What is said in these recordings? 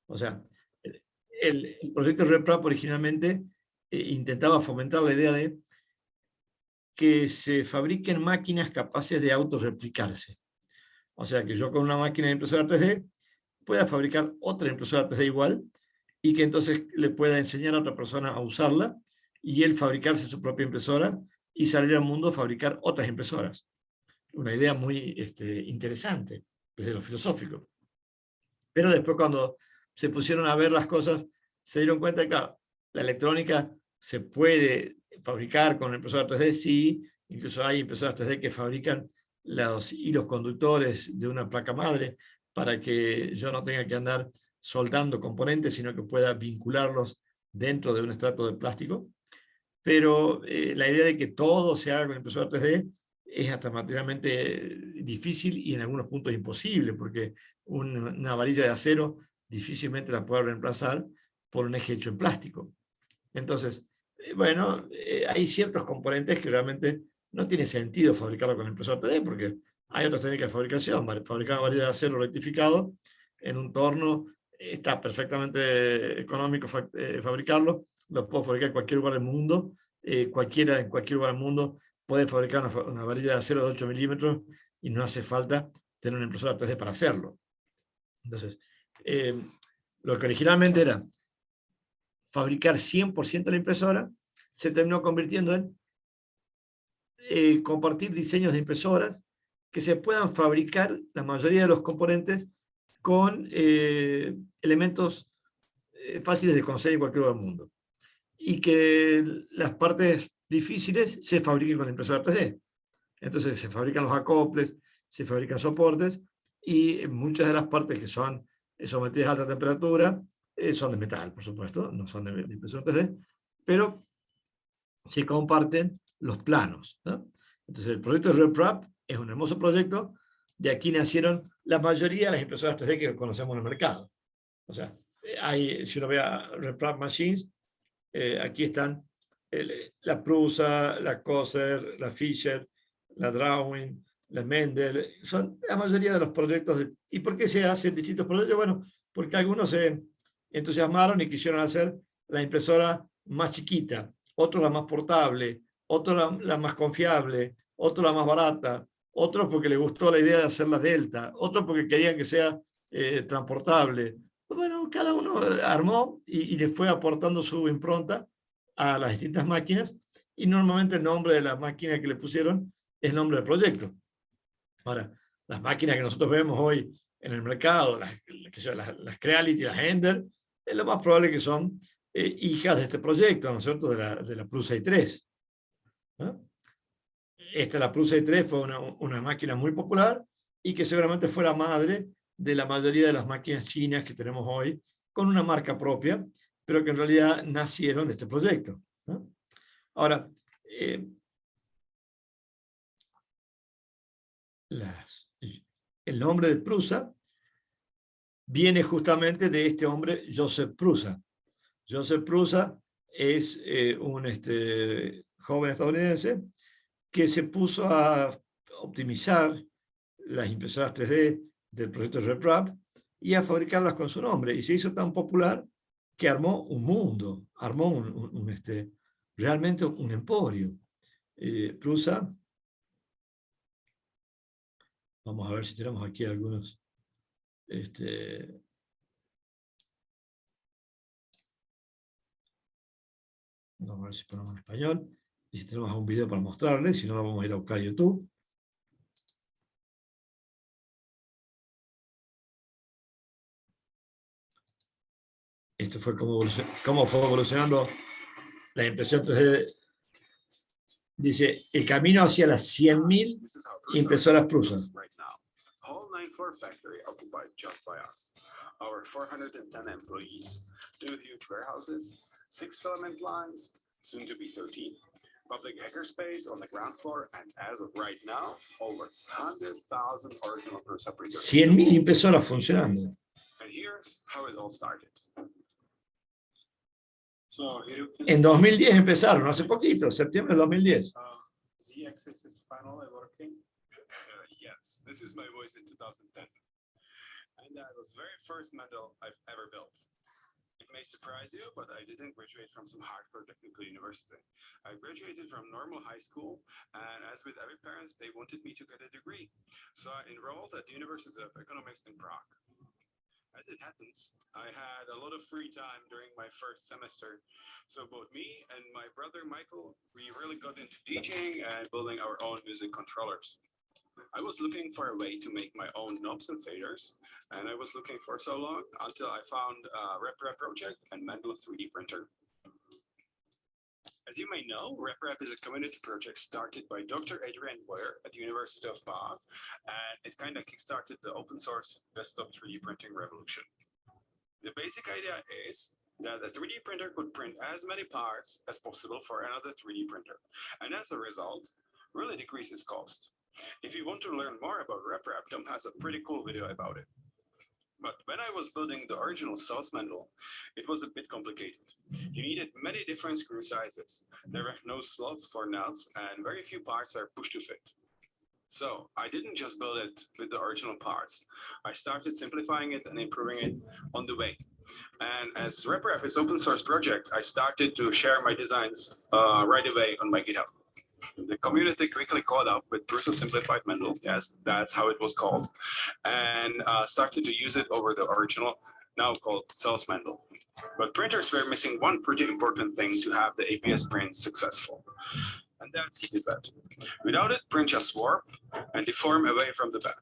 O sea, el proyecto RepRap originalmente intentaba fomentar la idea de que se fabriquen máquinas capaces de autorreplicarse. O sea, que yo con una máquina de impresora 3D pueda fabricar otra impresora 3D igual y que entonces le pueda enseñar a otra persona a usarla y él fabricarse su propia impresora y salir al mundo a fabricar otras impresoras. Una idea muy interesante desde lo filosófico. Pero después cuando se pusieron a ver las cosas, se dieron cuenta que, claro, la electrónica se puede fabricar con impresora 3D, sí, incluso hay impresoras 3D que fabrican los hilos conductores de una placa madre para que yo no tenga que andar soldando componentes, sino que pueda vincularlos dentro de un estrato de plástico. Pero la idea de que todo se haga con impresora 3D es hasta materialmente difícil y en algunos puntos imposible, porque una varilla de acero difícilmente la puede reemplazar por un eje hecho en plástico. Entonces, bueno, hay ciertos componentes que realmente no tiene sentido fabricarlo con impresora 3D, porque hay otras técnicas de fabricación. Fabricar una varilla de acero rectificado en un torno está perfectamente económico fabricarlo, lo puedo fabricar en cualquier lugar del mundo, cualquiera en cualquier lugar del mundo puede fabricar una varilla de acero de 8 milímetros y no hace falta tener una impresora 3D para hacerlo. Entonces, lo que originalmente era fabricar 100% la impresora, se terminó convirtiendo en compartir diseños de impresoras que se puedan fabricar la mayoría de los componentes con elementos fáciles de conocer en cualquier lugar del mundo. Y que las partes difíciles se fabriquen con la impresora 3D. Entonces se fabrican los acoples, se fabrican soportes, y muchas de las partes que son sometidas a alta temperatura son de metal, por supuesto, no son de impresora 3D, pero se comparten los planos, ¿no? Entonces el proyecto de RepRap es un hermoso proyecto. De aquí nacieron la mayoría de las impresoras 3D que conocemos en el mercado. O sea, si uno ve a RepRap Machines, aquí están la Prusa, la Coser, la Fisher, la Drawing, la Mendel, son la mayoría de los proyectos. ¿Y por qué se hacen distintos proyectos? Bueno, porque algunos se entusiasmaron y quisieron hacer la impresora más chiquita, otros la más portable, otros la más confiable, otros la más barata, otros porque les gustó la idea de hacer la Delta, otros porque querían que sea transportable. Bueno, cada uno armó y le fue aportando su impronta a las distintas máquinas, y normalmente el nombre de la máquina que le pusieron es el nombre del proyecto. Ahora, las máquinas que nosotros vemos hoy en el mercado, las Creality, las Ender, es lo más probable que son hijas de este proyecto, ¿no es cierto?, de la Prusa i3. ¿No? La Prusa i3 fue una máquina muy popular y que seguramente fue la madre de la mayoría de las máquinas chinas que tenemos hoy, con una marca propia, pero que en realidad nacieron de este proyecto, ¿no? Ahora, el nombre de Prusa viene justamente de este hombre, Joseph Prusa. Joseph Prusa es un joven estadounidense que se puso a optimizar las impresoras 3D del proyecto RepRap y a fabricarlas con su nombre. Y se hizo tan popular que armó un mundo, armó realmente un emporio. Prusa, vamos a ver si tenemos aquí algunos. Vamos a ver si ponemos en español. Y si tenemos un video para mostrarles, si no, lo vamos a ir a buscar a YouTube. Esto fue cómo fue evolucionando la impresión 3D. Dice, el camino hacia las 100.000 impresoras Prusa. Whole 9th-floor factory occupied just by us. Our 410 employees, 2 huge warehouses, 6 filament lines, soon to be 13. Public hackerspace on the ground floor, and as of right now, over 100,000 original Prusa printers. 100.000 impresoras funcionando. And here's how it all started. En 2010 empezaron, hace poquito, septiembre de 2010. ZXS is finally working. Yes, this is my voice in 2010. And that was the very first model I've ever built. surprise you, but I didn't graduate from some hardcore technical university. I graduated from normal high school, and as with every parent, they wanted me to get a degree. So I enrolled at the University of Economics in Prague. As it happens, I had a lot of free time during my first semester. So both me and my brother Michael, we really got into DJing and building our own music controllers. I was looking for a way to make my own knobs and faders, and I was looking for so long until I found RepRap project and Mendel 3D printer. As you may know, RepRap is a community project started by Dr. Adrian Boyer at the University of Bath, and it kind of kickstarted the open source desktop 3D printing revolution. The basic idea is that a 3D printer could print as many parts as possible for another 3D printer, and as a result, really decrease its cost. If you want to learn more about RepRap, Tom has a pretty cool video about it. But when I was building the original Cells Mendel, it was a bit complicated. You needed many different screw sizes. There were no slots for nuts, and very few parts were push to fit. So I didn't just build it with the original parts. I started simplifying it and improving it on the way. And as RepRap is open source project, I started to share my designs right away on my GitHub. The community quickly caught up with Prusa Simplified Mendel, yes, that's how it was called, and started to use it over the original, now called Cells Mendel. But printers were missing one pretty important thing to have the APS print successful, and that's heated bed. Without it, print just warp and deform away from the bed.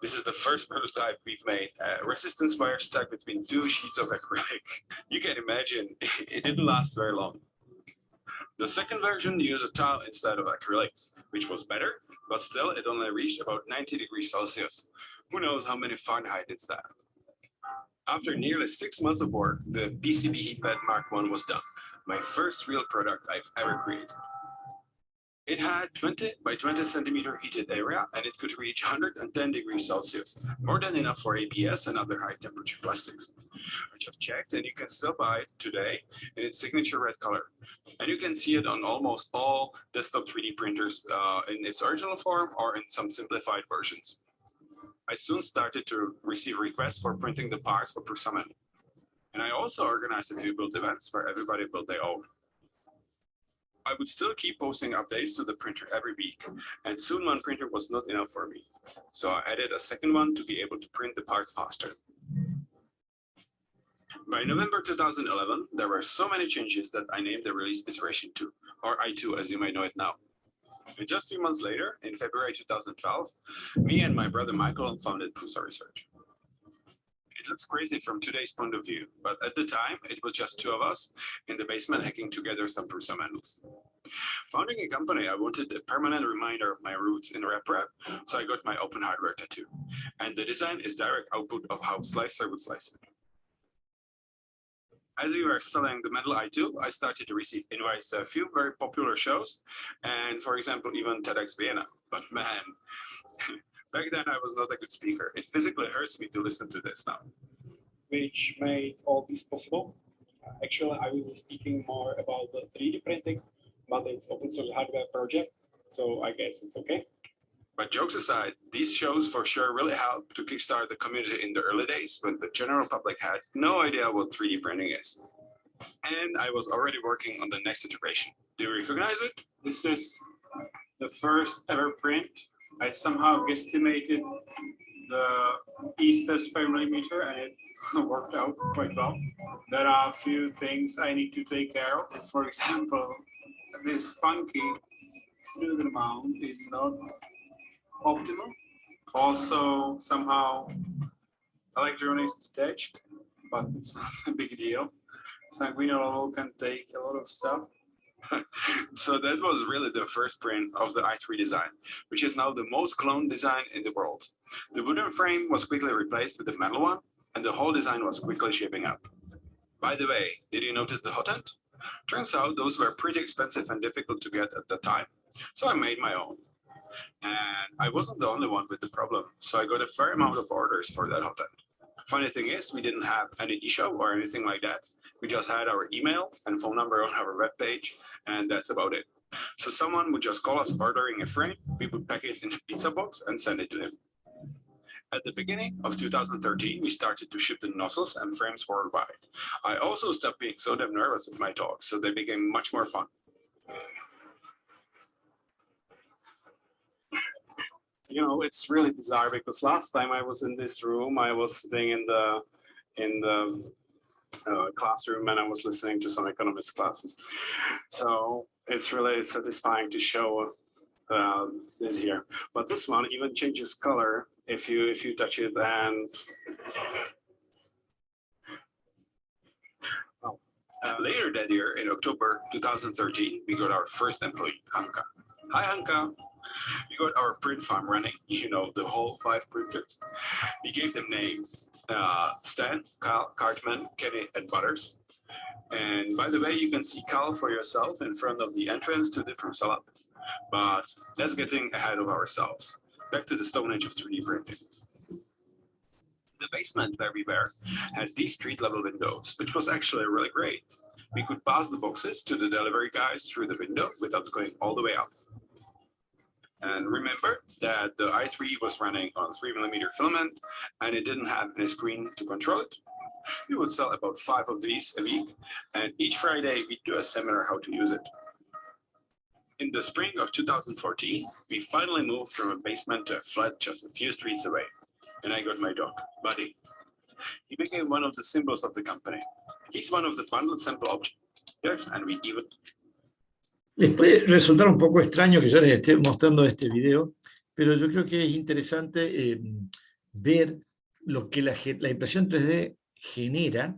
This is the first prototype we've made, a resistance wire stuck between two sheets of acrylic. You can imagine, it didn't last very long. The second version used a tile instead of acrylics, which was better, but still it only reached about 90 degrees Celsius. Who knows how many Fahrenheit it's that? After nearly 6 months of work, the PCB heatbed Mark I was done, my first real product I've ever created. It had 20 by 20 centimeter heated area, and it could reach 110 degrees Celsius, more than enough for ABS and other high temperature plastics. I just checked, and you can still buy it today in its signature red color. And you can see it on almost all desktop 3D printers in its original form or in some simplified versions. I soon started to receive requests for printing the parts for Prusa Mendel. And I also organized a few build events where everybody built their own. I would still keep posting updates to the printer every week, and soon one printer was not enough for me. So I added a second one to be able to print the parts faster. By November 2011, there were so many changes that I named the release iteration 2, or I2 as you may know it now. And just 3 months later, in February 2012, me and my brother Michael founded Prusa Research. It looks crazy from today's point of view, but at the time, it was just two of us in the basement hacking together some Prusa Mendels. Founding a company, I wanted a permanent reminder of my roots in RepRap, so I got my open hardware tattoo. And the design is direct output of how Slicer would slice it. As we were selling the Mendel I2, I started to receive invites to a few very popular shows, and for example, even TEDx Vienna. But man, back then I was not a good speaker. It physically hurts me to listen to this now. Which made all this possible. Actually, I will be speaking more about the 3D printing, but it's open source hardware project, so I guess it's okay. But jokes aside, these shows for sure really helped to kickstart the community in the early days when the general public had no idea what 3D printing is. And I was already working on the next iteration. Do you recognize it? This is the first ever print. I somehow guesstimated the Easters per millimeter and it worked out quite well. There are a few things I need to take care of. For example, this funky extruder mount is not optimal. Also, somehow electronics detached, but it's not a big deal. Sanguino can take a lot of stuff. So that was really the first print of the i3 design, which is now the most cloned design in the world. The wooden frame was quickly replaced with the metal one, and the whole design was quickly shaping up. By the way, did you notice the hot end? Turns out those were pretty expensive and difficult to get at the time, so I made my own. And I wasn't the only one with the problem, so I got a fair amount of orders for that hot end. Funny thing is, we didn't have any e-shop or anything like that. We just had our email and phone number on our webpage, and that's about it. So someone would just call us ordering a frame, we would pack it in a pizza box and send it to him. At the beginning of 2013, we started to ship the nozzles and frames worldwide. I also stopped being so damn nervous at my talks, so they became much more fun. You know, it's really bizarre because last time I was in this room, I was sitting in the classroom and I was listening to some economics classes. So it's really satisfying to show this here. But this one even changes color if you touch it, and later that year, in October 2013, we got our first employee, Hanka. Hi, Hanka. We got our print farm running, you know, the whole 5 printers. We gave them names, Stan, Kyle, Cartman, Kenny, and Butters. And by the way, you can see Kyle for yourself in front of the entrance to the Prusa Lab. But that's getting ahead of ourselves. Back to the Stone Age of 3D printing. The basement where we were had these street level windows, which was actually really great. We could pass the boxes to the delivery guys through the window without going all the way up. And remember that the i3 was running on 3mm filament and it didn't have any screen to control it. We would sell about 5 of these a week, and each Friday we'd do a seminar how to use it. In the spring of 2014, we finally moved from a basement to a flat just a few streets away, and I got my dog, Buddy. He became one of the symbols of the company. He's one of the bundled sample objects, and we even... Les puede resultar un poco extraño que yo les esté mostrando este video, pero yo creo que es interesante ver lo que la impresión 3D genera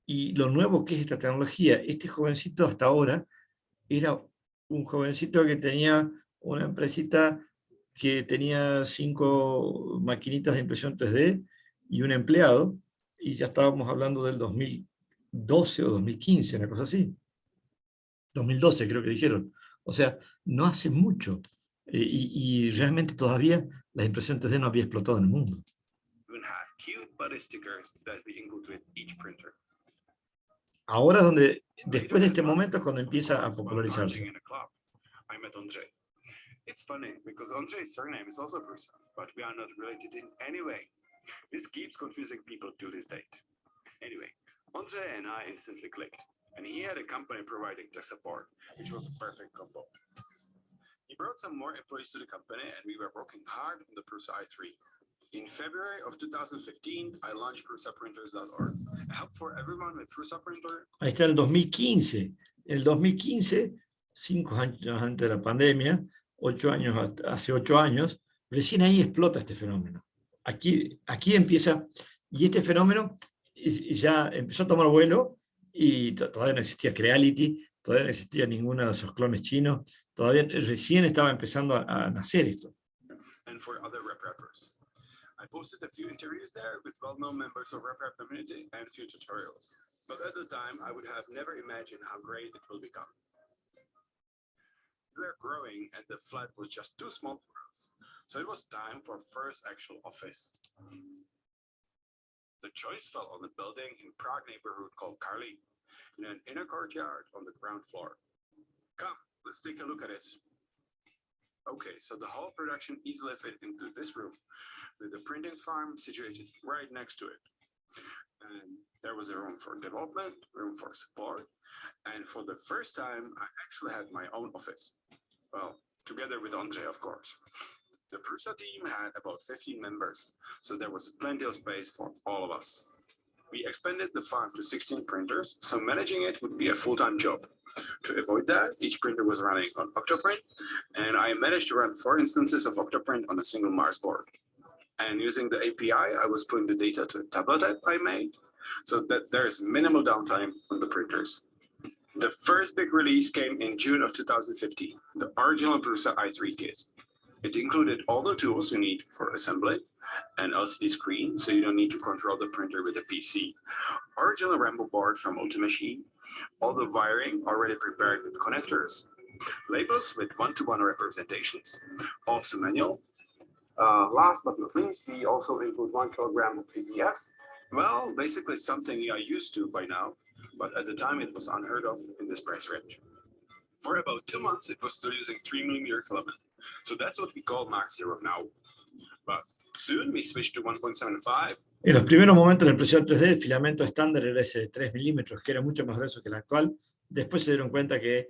y lo nuevo que es esta tecnología. Este jovencito hasta ahora era un jovencito que tenía una empresita que tenía 5 maquinitas de impresión 3D y un empleado, y ya estábamos hablando del 2012 o 2015, una cosa así. 2012 creo que dijeron. O sea, no hace mucho. Y realmente todavía la impresión 3D no había explotado en el mundo. Ahora donde, después de este momento, es cuando empieza a popularizarse. It's funny because Andrzej's surname is also Prusa, but we are not related in any way. This keeps confusing people to this date. Anyway, Andrzej and I instantly clicked, and he had a company providing tech support, which was a perfect combo. He brought some more employees to the company, and we were working hard on the Prusa i3. In February of 2015, I launched prusaprinters.org, a help for everyone with Prusa printer. Ahí está el 2015. El 2015, 5 años antes de la pandemia, 8 años, hace 8 años, recién ahí explota este fenómeno. Aquí empieza, y este fenómeno ya empezó a tomar vuelo, y todavía no existía Creality, todavía no existía ninguno de esos clones chinos, todavía recién estaba empezando a nacer esto. And for other RepRappers. I posted a few interviews there with well-known members of RepRap community and few tutorials. But at the time, I would have never imagined how great it will become. We were growing and the flat was just too small for us. So it was time for first actual office. The choice fell on a building in Prague neighborhood called Karlín, in an inner courtyard on the ground floor. Come, let's take a look at it. Okay, so the whole production easily fit into this room, with the printing farm situated right next to it. And there was a room for development, room for support, and for the first time, I actually had my own office. Well, together with Andrzej, of course. The Prusa team had about 15 members, so there was plenty of space for all of us. We expanded the farm to 16 printers, so managing it would be a full-time job. To avoid that, each printer was running on Octoprint, and I managed to run 4 instances of Octoprint on a single Mars board. And using the API, I was putting the data to a tablet app I made, so that there is minimal downtime on the printers. The first big release came in June of 2015, the original Prusa i3 kit. It included all the tools you need for assembly, an LCD screen, so you don't need to control the printer with a PC, original Rambo board from Ultimachine, all the wiring already prepared with connectors, labels with one-to-one representations, also manual. Last but not least, we also include 1 kilogram of PDFs. Well, basically something you are used to by now, but at the time it was unheard of in this price range. For about 2 months, it was still using 3mm filament. So that's what we call Mach Zero now. But Soon we switched to 1.75. En los primeros momentos de la impresión 3D, el filamento estándar era ese de 3 milímetros, que era mucho más grueso que el actual. Después se dieron cuenta que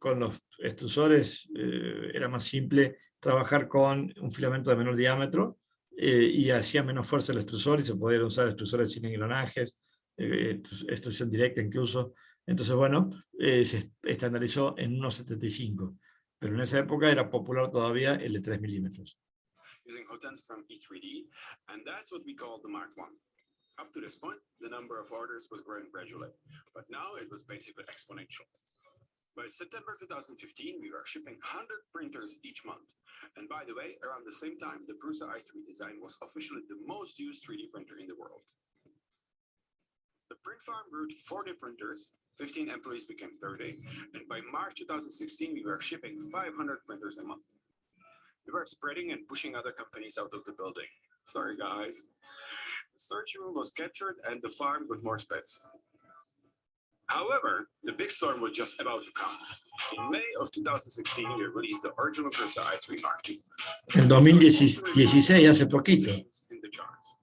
con los extrusores era más simple trabajar con un filamento de menor diámetro y hacía menos fuerza el extrusor y se podían usar extrusores sin engranajes, extrusión directa incluso. Entonces, bueno, se estandarizó en 1.75, pero en esa época era popular todavía el de 3 milímetros. Using hotends from E3D, and that's what we call the Mark I. Up to this point, the number of orders was growing gradually, but now it was basically exponential. By September 2015, we were shipping 100 printers each month. And by the way, around the same time, the Prusa i3 design was officially the most used 3D printer in the world. The print farm grew to 40 printers, 15 employees became 30, and by March 2016, we were shipping 500 printers a month. We were spreading and pushing other companies out of the building. Sorry, guys. The storage room was captured and the farm got more space. However, the big storm was just about to come. In May of 2016, we released the original Prusa i3 Mark II. En 2016, hace poquito. In the charts.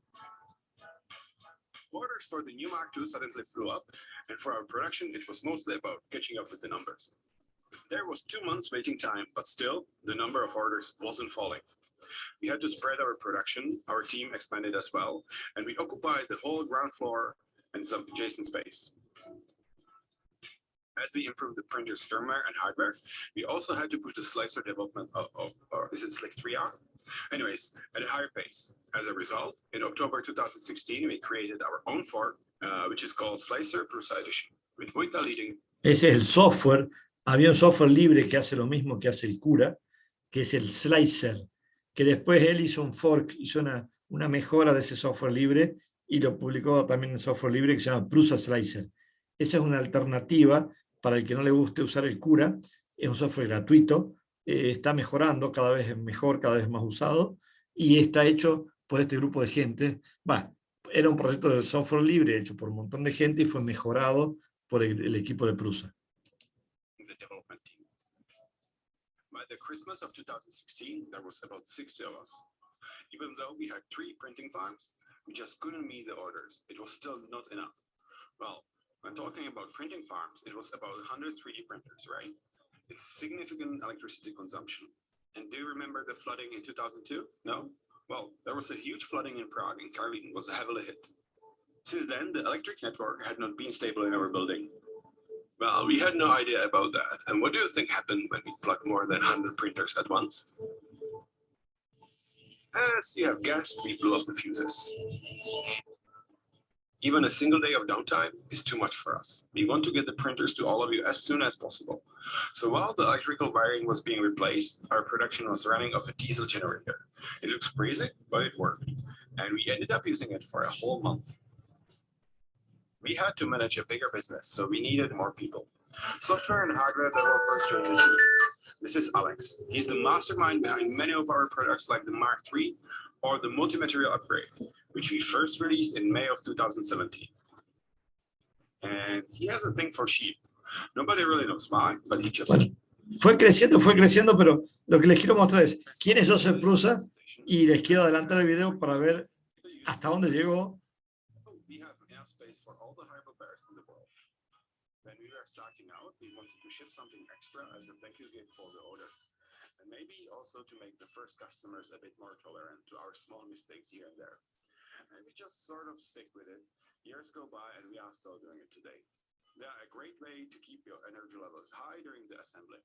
Orders for the new Mark II suddenly flew up, and for our production, it was mostly about catching up with the numbers. There was 2 months waiting time, but still, the number of orders wasn't falling. We had to spread our production, our team expanded as well, and we occupied the whole ground floor and some adjacent space. As we improved the printer's firmware and hardware, we also had to push the slicer development or is it Slick 3R? Anyways, at a higher pace. As a result, in October 2016, we created our own fork, which is called Slicer Prusa Edition, with Wojta leading. Ese es el software. Había un software libre que hace lo mismo que hace el Cura, que es el Slicer, que después él hizo un fork, hizo una mejora de ese software libre y lo publicó también en software libre que se llama Prusa Slicer. Esa es una alternativa para el que no le guste usar el Cura. Es un software gratuito, está mejorando, cada vez es mejor, cada vez más usado, y está hecho por este grupo de gente. Era un proyecto de software libre hecho por un montón de gente y fue mejorado por el equipo de Prusa. The development team. By the Christmas of 2016, there was about 60 of us. Even though we had 3 printing farms, we just couldn't meet the orders. It was still not enough. Well, when talking about printing farms, it was about 100 3D printers, right? It's significant electricity consumption. And do you remember the flooding in 2002? No? Well, there was a huge flooding in Prague and Karlin was heavily hit. Since then, the electric network had not been stable in our building. Well, we had no idea about that. And what do you think happened when we plugged more than 100 printers at once? As you have guessed, we blew off the fuses. Even a single day of downtime is too much for us. We want to get the printers to all of you as soon as possible. So while the electrical wiring was being replaced, our production was running off a diesel generator. It looks crazy, but it worked. And we ended up using it for a whole month. We had to manage a bigger business, so we needed more people. Software and hardware developers joined the team. This is Alex. He's the mastermind behind many of our products like the Mark III or the multi-material upgrade, which we first released in May of 2017. And he has a thing for sheep. Nobody really knows why, but he just... Bueno, fue creciendo, pero lo que les quiero mostrar es quién es Joseph Prusa y les quiero adelantar el video para ver hasta dónde llegó. We have enough space for all the Haribo bears in the world. When we were starting out, we wanted to ship something extra as a thank you gift for the order. And maybe also to make the first customers a bit more tolerant to our small mistakes here and there. And we just sort of stick with it. Years go by and we are still doing it today. They are a great way to keep your energy levels high during the assembly.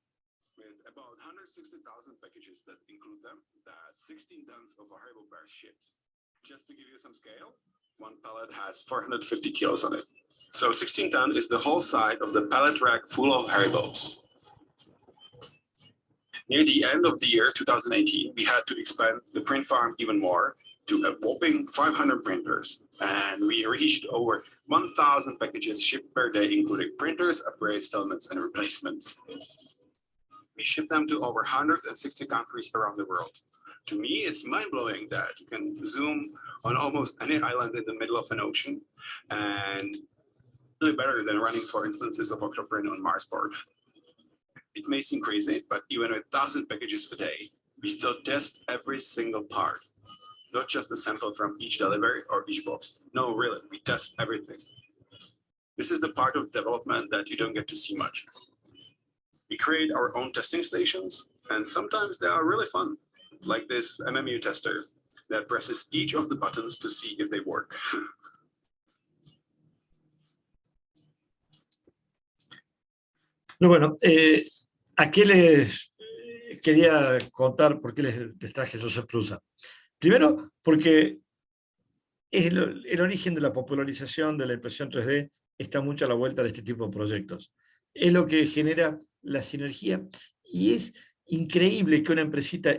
With about 160,000 packages that include them, that's 16 tons of Haribo bears shipped. Just to give you some scale, one pallet has 450 kilos on it. So 16 tons is the whole side of the pallet rack full of Haribos. Near the end of the year 2018, we had to expand the print farm even more to a whopping 500 printers. And we reached over 1,000 packages shipped per day, including printers, upgrades, filaments, and replacements. We ship them to over 160 countries around the world. To me, it's mind-blowing that you can zoom on almost any island in the middle of an ocean and really better than running for instances of Octoprint on Marsport. It may seem crazy, but even with 1,000 packages a day, we still test every single part. not just a sample from each delivery or each box. No, really, we test everything. This is the part of development that you don't get to see much. We create our own testing stations, and sometimes they are really fun, like this MMU tester that presses each of the buttons to see if they work. Pero bueno, aquí les quería contar por qué les traje Joseph Prusa. Primero, porque es el origen de la popularización de la impresión 3D está mucho a la vuelta de este tipo de proyectos. Es lo que genera la sinergia y es increíble que una empresita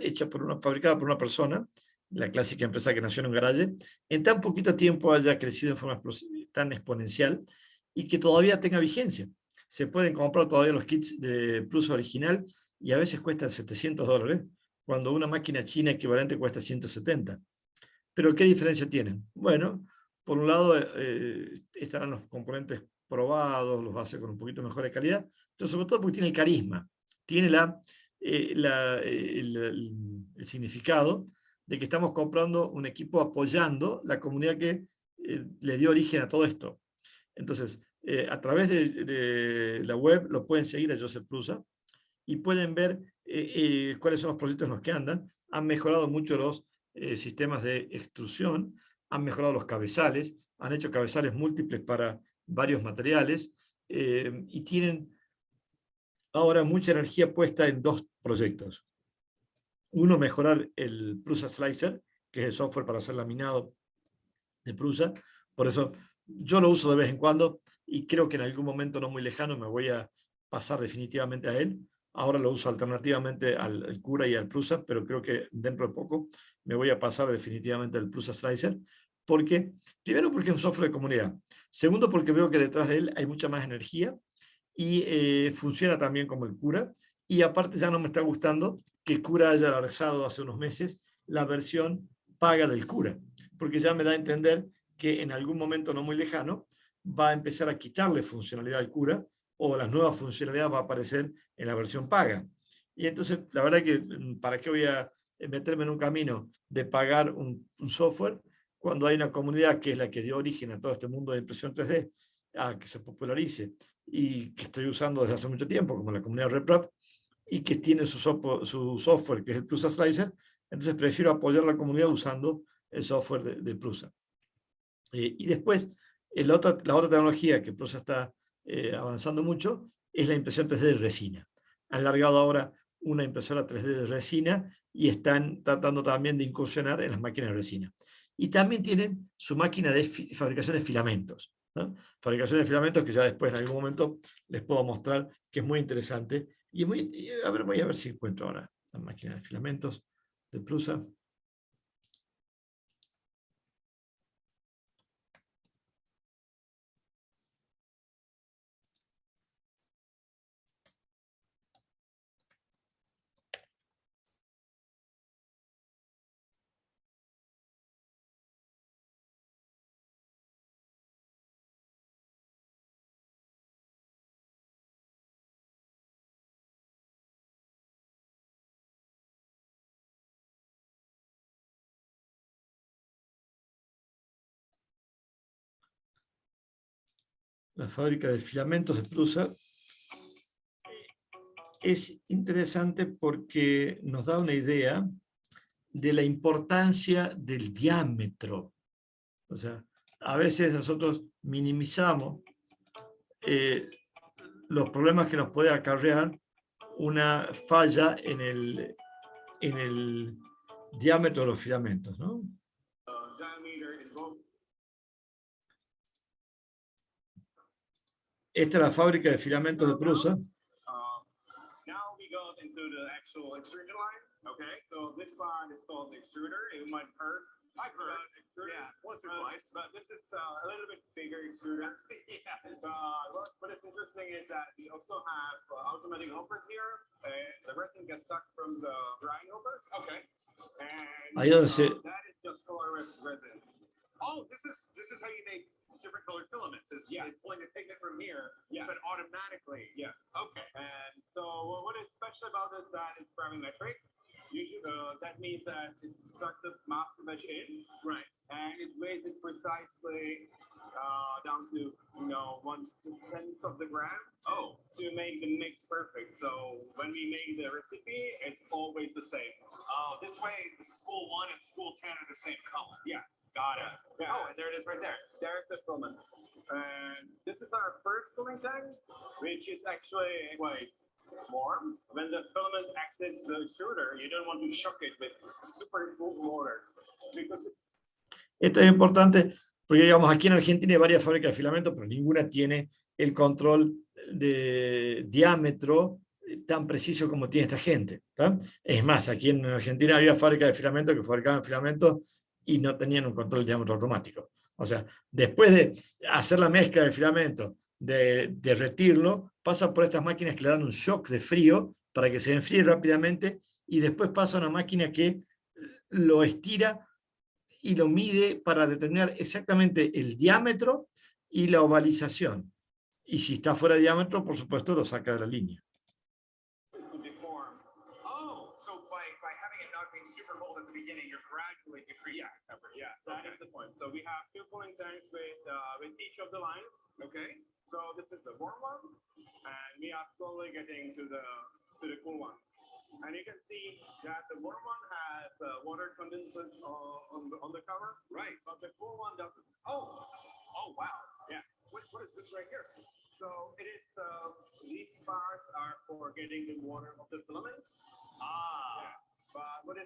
fabricada por una persona, la clásica empresa que nació en un garaje, en tan poquito tiempo haya crecido en forma tan exponencial y que todavía tenga vigencia. Se pueden comprar todavía los kits de Prusa original y a veces cuestan $700, cuando una máquina china equivalente cuesta 170. ¿Pero qué diferencia tienen? Bueno, por un lado están los componentes probados, los hace con un poquito mejor de calidad, pero sobre todo porque tiene el carisma, tiene el significado de que estamos comprando un equipo apoyando la comunidad que le dio origen a todo esto. Entonces, a través de la web lo pueden seguir a Joseph Prusa y pueden ver cuáles son los proyectos en los que andan. Han mejorado mucho los sistemas de extrusión, han mejorado los cabezales, han hecho cabezales múltiples para varios materiales y tienen ahora mucha energía puesta en dos proyectos. Uno, mejorar el Prusa Slicer, que es el software para hacer laminado de Prusa. Por eso yo lo uso de vez en cuando y creo que en algún momento no muy lejano me voy a pasar definitivamente a él. Ahora lo uso alternativamente al Cura y al Prusa, pero creo que dentro de poco me voy a pasar definitivamente al Prusa Slicer. Primero porque es un software de comunidad. Segundo porque veo que detrás de él hay mucha más energía y funciona también como el Cura. Y aparte ya no me está gustando que Cura haya lanzado hace unos meses la versión paga del Cura, porque ya me da a entender que en algún momento no muy lejano va a empezar a quitarle funcionalidad al Cura o las nuevas funcionalidades va a aparecer en la versión paga. Y entonces, la verdad que, ¿para qué voy a meterme en un camino de pagar un software cuando hay una comunidad que es la que dio origen a todo este mundo de impresión 3D, a que se popularice y que estoy usando desde hace mucho tiempo, como la comunidad RepRap, y que tiene su software, que es el Prusa Slicer? Entonces prefiero apoyar a la comunidad usando el software de Prusa. Y después, la otra tecnología que Prusa está avanzando mucho es la impresión 3D de resina. Han largado ahora una impresora 3D de resina y están tratando también de incursionar en las máquinas de resina. Y también tienen su máquina de fabricación de filamentos, ¿no? Fabricación de filamentos que ya después en algún momento les puedo mostrar que es muy interesante. Voy a ver si encuentro ahora la máquina de filamentos de Prusa. La fábrica de filamentos de Prusa es interesante porque nos da una idea de la importancia del diámetro. O sea, a veces nosotros minimizamos los problemas que nos puede acarrear una falla en el diámetro de los filamentos, ¿no? Esta es la fábrica de filamentos de Prusa. Okay, so this one is called the extruder. It might hurt. I've heard extruder. Yeah, once or twice. But this is a little bit bigger extruder. Yes. What is interesting is that we also have automatic hoppers here. The resin gets sucked from the drying hoppers. Okay. And that is just color resin. Oh, this is how you make different colored filaments. Is pulling the pigment from here, but automatically. Yeah. Okay. And so what is special about it is that it's gravimetric. That means that it sucks the master mesh in, right, and it weighs it precisely down to 1/10 of the gram. Oh, to make the mix perfect. So when we make the recipe, it's always the same. Oh, this way the spool 1 and spool 10 are the same color. Yeah, Got it. yeah. Oh, and there it is right there. There's the filament. And this is our first filling tank, which is actually quite warm. When the filament exits the extruder, you don't want to shock it with super cool water because Esto es importante porque, digamos, aquí en Argentina hay varias fábricas de filamento, pero ninguna tiene el control de diámetro tan preciso como tiene esta gente, ¿tá? Es más, aquí en Argentina había fábricas de filamento que fabricaban filamentos y no tenían un control de diámetro automático. O sea, después de hacer la mezcla del filamento, de derretirlo, pasa por estas máquinas que le dan un shock de frío para que se enfríe rápidamente y después pasa a una máquina que lo estira y lo mide para determinar exactamente el diámetro y la ovalización. Y si está fuera de diámetro, por supuesto, lo saca de la línea. to deform. Oh, so by having it not being super cold at the beginning, you're gradually decreasing the temperature. Yeah, that is the point. So we have 2 cooling tanks with each of the lines. Okay. So this is the warm one, and we are slowly getting to the cool one. And you can see that the warm one has water condensate on the cover, Right. but the cool one doesn't. Oh. Oh, wow. Yeah. What is this right here? So it is. These parts are for getting the water of the filament. Ah. Yeah. But what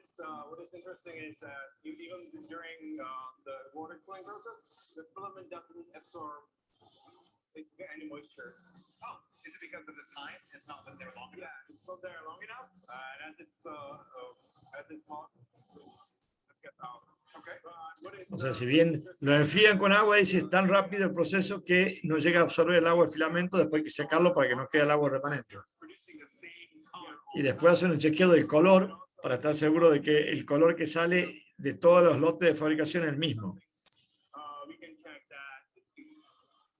is interesting is that even during the water cooling process, the filament doesn't absorb any moisture. Oh, is it because of the time? It's not that they're long enough? Yeah, it's not there long enough, and as it's hot, it gets out. Okay. O sea, si bien lo enfrían con agua, dice, es tan rápido el proceso que no llega a absorber el agua del filamento, después hay que secarlo para que no quede el agua remanente. Producing the same color. Y después hacen un chequeo del color para estar seguro de que el color que sale de todos los lotes de fabricación es el mismo. We can check that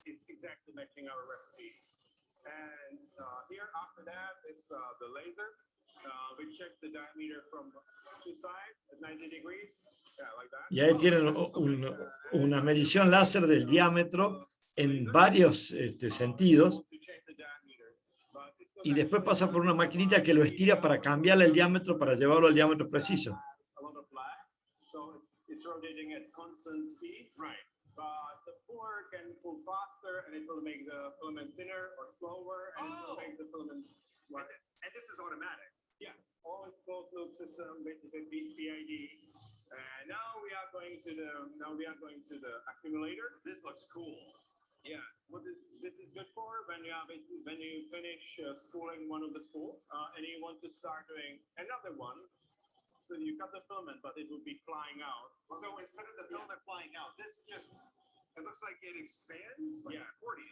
it's exactly matching our recipe. And here after that is the laser. We check the diameter from 2 sides at 90 degrees. Yeah, like that. Y ahí tienen una medición láser del diámetro en varios sentidos, To check the diameter. But it's not y después pasa por una maquinita que lo estira para cambiarle el diámetro para llevarlo al diámetro preciso. a lot of lag, so it's rotating at constant speed. Right. But the puller can pull faster, and it will make the filament thinner or slower, and it will make the filament lighter. And this is automatic. Yeah, always closed loop system with PID. And now we are going to the accumulator. This looks cool. Yeah, what this is good for when you finish spooling one of the spools, and you want to start doing another one. So you cut the filament, but it will be flying out. So instead of the filament flying out, this just, it looks like it expands like Yeah. 40.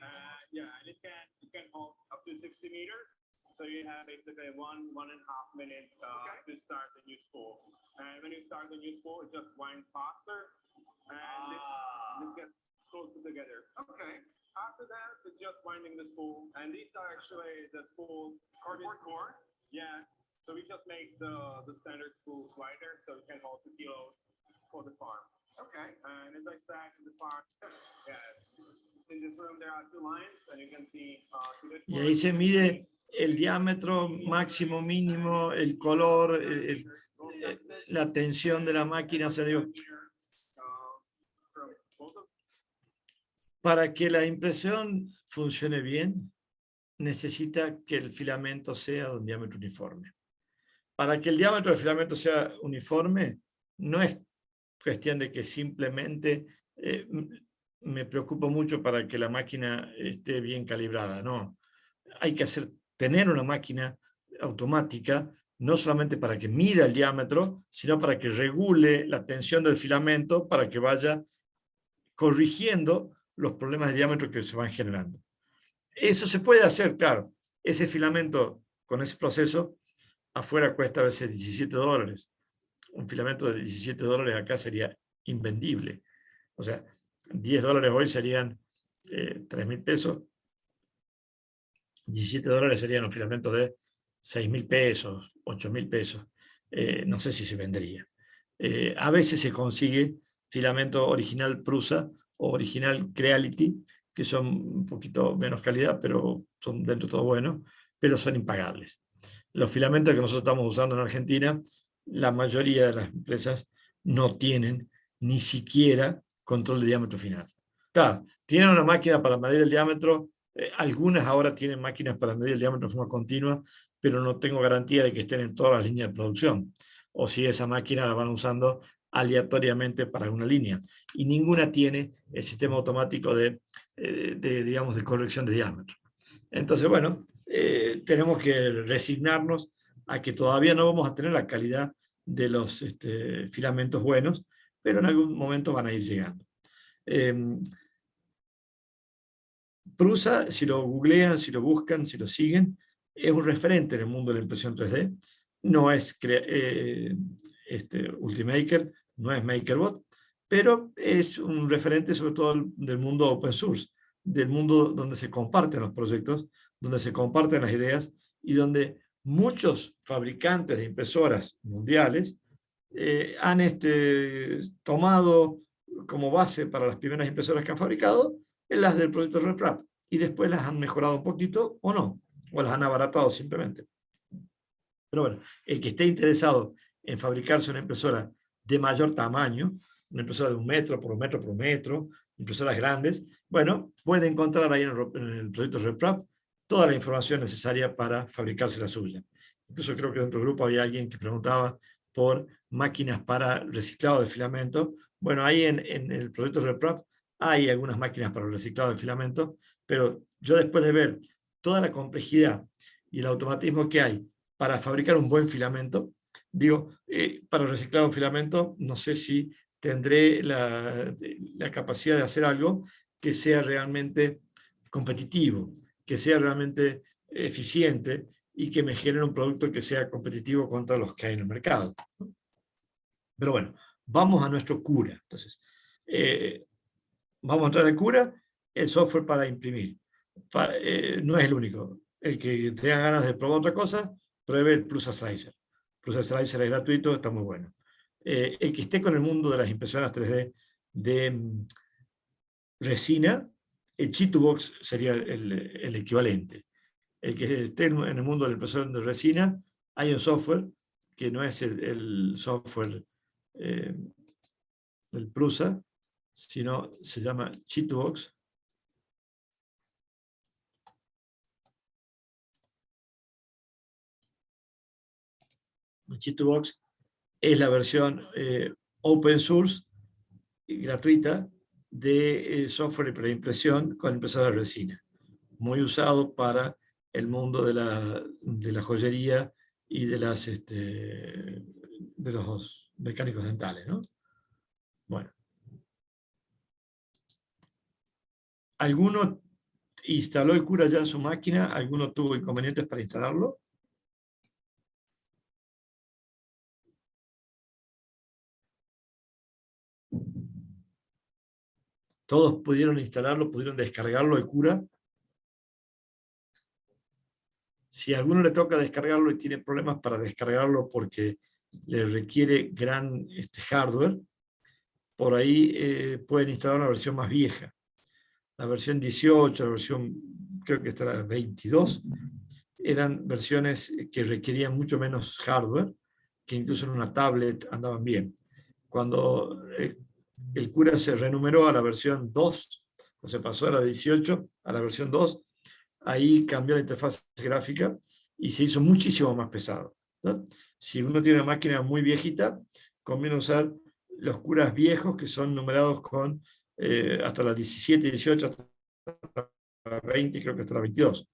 Yeah, and it can hold up to 60 meters. So you have basically 1.5 minutes to start the new spool. And when you start the new spool, it just winds faster, and this gets closer together. Okay. After that, it's just winding the spool, and these are actually the spools. Cardboard core. Yeah. So we just make the standard spools wider, so it can hold 2 kilos for the farm. Okay. And as I said, the farm, yeah, in this room there are 2 lines, and you can see. Y ahí se mide el diámetro máximo, mínimo, el color, la tensión de la máquina. O sea, digo, para que la impresión funcione bien, necesita que el filamento sea de un diámetro uniforme. Para que el diámetro del filamento sea uniforme, no es cuestión de que simplemente me preocupo mucho para que la máquina esté bien calibrada, no. Hay que tener una máquina automática, no solamente para que mida el diámetro, sino para que regule la tensión del filamento, para que vaya corrigiendo los problemas de diámetro que se van generando. Eso se puede hacer, claro. Ese filamento con ese proceso afuera cuesta a veces $17. Un filamento de $17 acá sería invendible. O sea, $10 hoy serían 3.000 pesos. $17 serían un filamento de 6.000 pesos, 8.000 pesos. no sé si se vendría. A veces se consigue filamento original Prusa o original Creality, que son un poquito menos calidad, pero son dentro de todo buenos, pero son impagables. Los filamentos que nosotros estamos usando en Argentina, la mayoría de las empresas no tienen ni siquiera control de diámetro final. Claro, tienen una máquina para medir el diámetro, algunas ahora tienen máquinas para medir el diámetro de forma continua, pero no tengo garantía de que estén en todas las líneas de producción, o si esa máquina la van usando aleatoriamente para una línea, y ninguna tiene el sistema automático digamos, de corrección de diámetro. Entonces, bueno, tenemos que resignarnos a que todavía no vamos a tener la calidad de los filamentos buenos, pero en algún momento van a ir llegando. Prusa, si lo googlean, si lo buscan, si lo siguen, es un referente en el mundo de la impresión 3D. No es Ultimaker, no es MakerBot, pero es un referente sobre todo del mundo open source, del mundo donde se comparten los proyectos, donde se comparten las ideas y donde muchos fabricantes de impresoras mundiales han tomado como base para las primeras impresoras que han fabricado las del proyecto RepRap, y después las han mejorado un poquito o no, o las han abaratado simplemente. Pero bueno, el que esté interesado en fabricarse una impresora de mayor tamaño, una impresora de 1 metro por 1 metro por 1 metro, impresoras grandes, bueno, puede encontrar ahí en el proyecto RepRap toda la información necesaria para fabricarse la suya. Incluso creo que dentro del grupo había alguien que preguntaba por máquinas para reciclado de filamento. Bueno, ahí en el proyecto RepRap hay algunas máquinas para el reciclado de filamento, pero yo después de ver toda la complejidad y el automatismo que hay para fabricar un buen filamento, digo, para reciclar un filamento, no sé si tendré la capacidad de hacer algo que sea realmente competitivo, que sea realmente eficiente y que me genere un producto que sea competitivo contra los que hay en el mercado. Pero bueno, vamos a nuestro Cura. Entonces, vamos a entrar en Cura, el software para imprimir. No es el único. El que tenga ganas de probar otra cosa, pruebe el Prusa Slicer. Prusa Slicer es gratuito, está muy bueno. El que esté con el mundo de las impresoras 3D de resina, el Chitubox sería el equivalente. El que esté en el mundo de la impresora de resina, hay un software que no es el software del Prusa, sino se llama Chitubox. Chitubox es la versión open source y gratuita de software para impresión con impresora de resina, muy usado para el mundo de la joyería y de los mecánicos dentales, ¿no? Bueno. ¿Alguno instaló el Cura ya en su máquina? ¿Alguno tuvo inconvenientes para instalarlo? ¿Todos pudieron instalarlo, pudieron descargarlo, el Cura? Si a alguno le toca descargarlo y tiene problemas para descargarlo porque le requiere gran hardware, por ahí pueden instalar una versión más vieja. La versión 18, la versión, creo que esta era 22, eran versiones que requerían mucho menos hardware, que incluso en una tablet andaban bien. Cuando el Cura se renumeró a la versión 2, o se pasó de la 18 a la versión 2, ahí cambió la interfaz gráfica y se hizo muchísimo más pesado, ¿no? Si uno tiene una máquina muy viejita, conviene usar los Curas viejos que son numerados con hasta la 17, 18, hasta la 20, creo que hasta la 22.